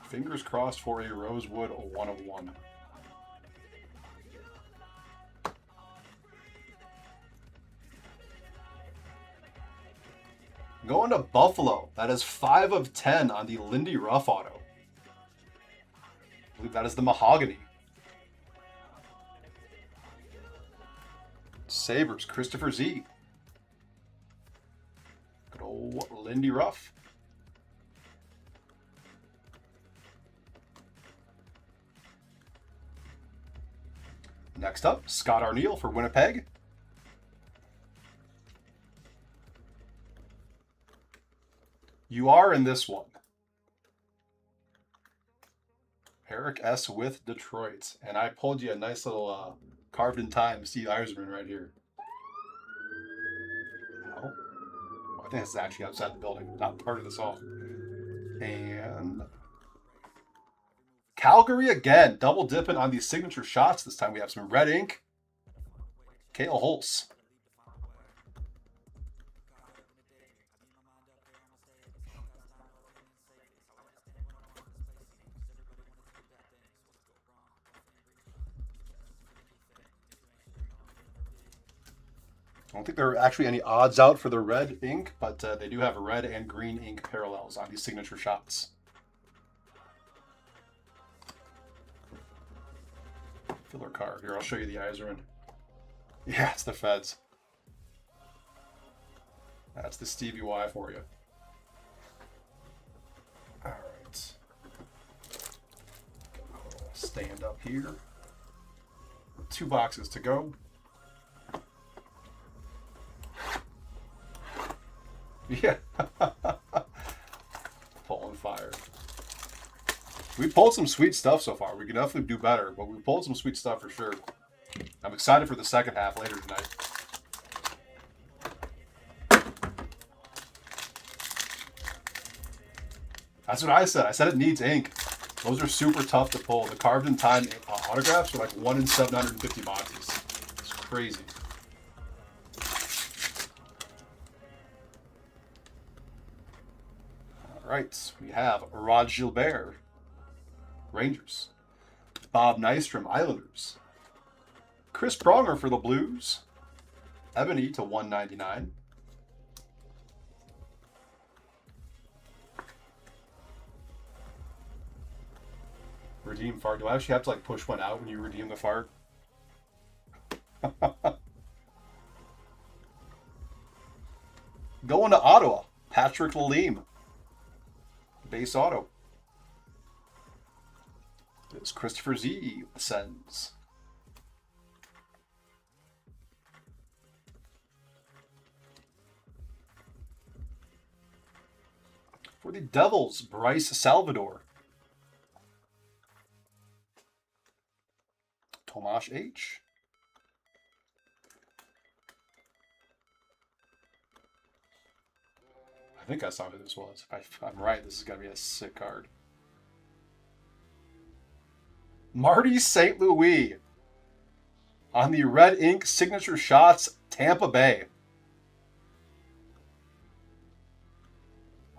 Fingers crossed for a Rosewood 1 of 1. Going to Buffalo. That is 5 of 10 on the Lindy Ruff auto. I believe that is the Mahogany. Sabres, Christopher Z. Good old Lindy Ruff. Next up, Scott Arniel for Winnipeg. You are in this one. Eric S. with Detroit. And I pulled you a nice little carved in time Steve Yzerman right here. Oh, I think it's actually outside the building, not part of the song. And Calgary again, double dipping on these signature shots. This time we have some red ink. Cale Holtz. I don't think there are actually any odds out for the red ink, but they do have red and green ink parallels on these signature shots. Filler card. Here, I'll show you the Yzerman. Yeah, it's the Feds. That's the Stevie Y for you. All right. Stand up here. 2 boxes to go. Yeah. Pulling fire. We pulled some sweet stuff so far. We can definitely do better, but we pulled some sweet stuff for sure. I'm excited for the second half later tonight. That's what I said. I said it needs ink. Those are super tough to pull. The carved in time autographs are like 1 in 750 boxes. It's crazy. All right, we have Rod Gilbert, Rangers. Bob Nystrom, Islanders. Chris Pronger for the Blues. Ebony to 199. Redeem fart. Do I actually have to like push one out when you redeem the fart? Going to Ottawa. Patrick Lalime. Base auto. This Christopher Z ascends. For the Devils, Bryce Salvador. Tomasz H. I think I saw who this was. If I'm right, this is going to be a sick card. Marty St. Louis on the red ink signature shots, Tampa Bay.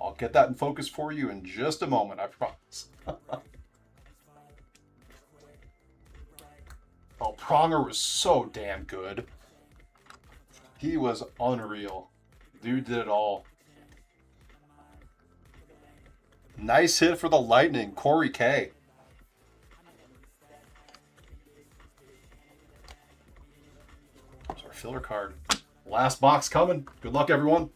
I'll get that in focus for you in just a moment, I promise. Oh, Pronger was so damn good. He was unreal. Dude did it all. Nice hit for the Lightning, Corey K. There's our filler card. Last box coming. Good luck, everyone.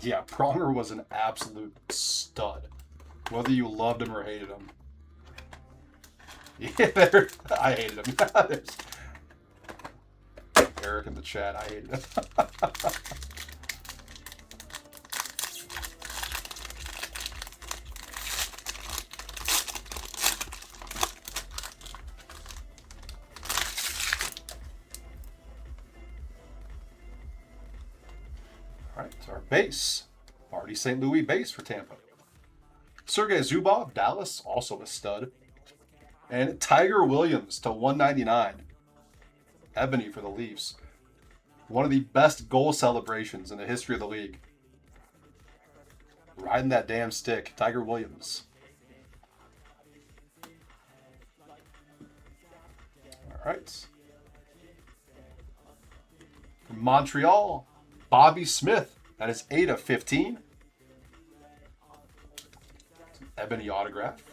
Yeah, Pronger was an absolute stud. Whether you loved him or hated him. Yeah, I hated him. There's Eric in the chat. I hated him. All right, so our base. Marty St. Louis base for Tampa. Sergei Zubov, Dallas, also a stud. And Tiger Williams to 199. Ebony for the Leafs. One of the best goal celebrations in the history of the league. Riding that damn stick, Tiger Williams. All right. From Montreal, Bobby Smith. That is 8 of 15. It's an ebony autograph.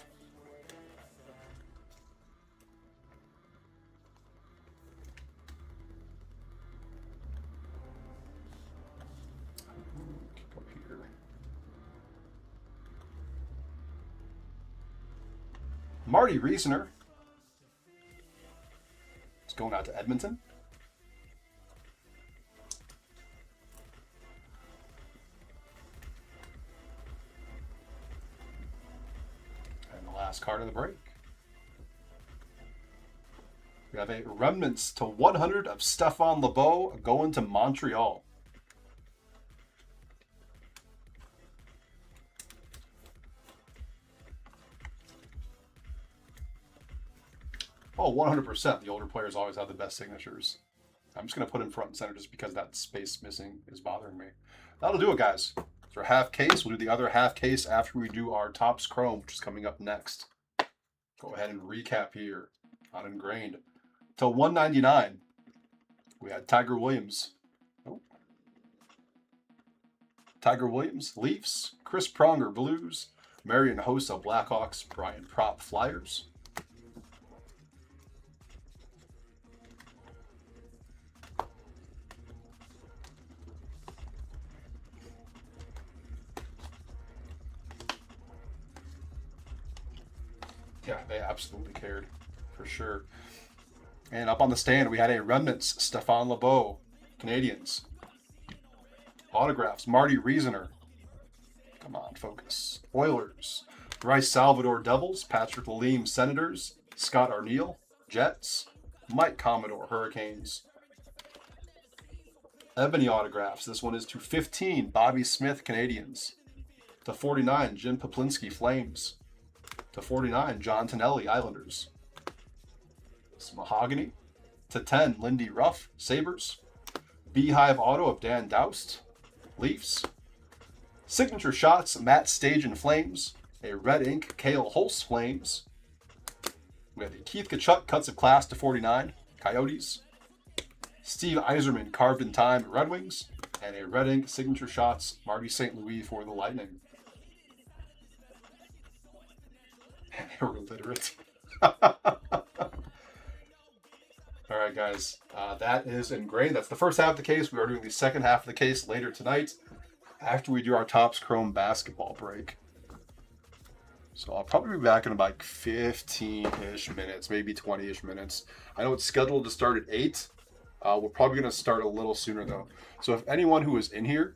Keep up here. Marty Reasoner. It's going out to Edmonton. Last card of the break. We have a remnants to 100 of Stéphane Lebeau going to Montreal. Oh, 100%. The older players always have the best signatures. I'm just going to put in front and center just because that space missing is bothering me. That'll do it, guys. So our half case, we'll do the other half case after we do our Topps Chrome, which is coming up next. Go ahead and recap here on Engrained. Till 199, we had Tiger Williams. Oh. Tiger Williams, Leafs. Chris Pronger, Blues. Marian Hossa, Blackhawks. Brian Propp, Flyers. Yeah, they absolutely cared, for sure. And up on the stand, we had a remnants, Stéphane Lebeau, Canadians. Autographs, Marty Reasoner. Come on, focus. Oilers. Bryce Salvador, Devils. Patrick Lalime, Senators. Scott Arniel, Jets. Mike Commodore, Hurricanes. Ebony autographs. This one is to 15, Bobby Smith, Canadians. To 49, Jim Poplinski, Flames. To 49, John Tonelli, Islanders. Some mahogany. To 10, Lindy Ruff, Sabres. Beehive auto of Dan Doust, Leafs. Signature shots, Matt Stajan, Flames. A red ink, Cale Holst, Flames. We have the Keith Tkachuk cuts of class to 49, Coyotes. Steve Yzerman carved in time, Red Wings. And a red ink signature shots, Marty St. Louis for the Lightning. And they were illiterate. All right, guys, that is Engrained. That's the first half of the case. We are doing the second half of the case later tonight after we do our Topps Chrome basketball break. So I'll probably be back in about 15-ish minutes, maybe 20-ish minutes. I know it's scheduled to start at 8. We're probably going to start a little sooner, though. So if anyone who is in here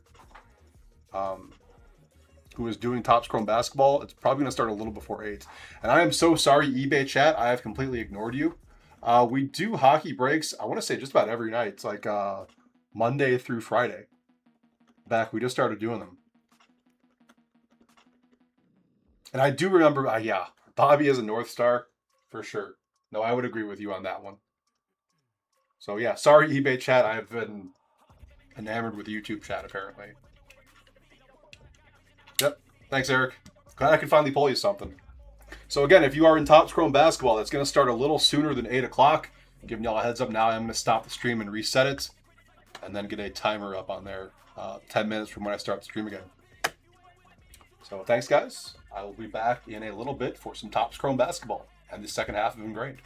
who is doing Topps Chrome basketball, it's probably going to start a little before 8. And I am so sorry, eBay chat. I have completely ignored you. We do hockey breaks, I want to say just about every night. It's like Monday through Friday. We just started doing them. And I do remember, yeah, Bobby is a North Star, for sure. No, I would agree with you on that one. So yeah, sorry eBay chat, I've been enamored with YouTube chat apparently. Yep, thanks Eric. Glad I could finally pull you something. So again, if you are in Topps Chrome basketball, that's going to start a little sooner than 8 o'clock. Giving y'all a heads up now, I'm going to stop the stream and reset it. And then get a timer up on there 10 minutes from when I start the stream again. So thanks guys. I will be back in a little bit for some Topps Chrome basketball and the second half of Engrained.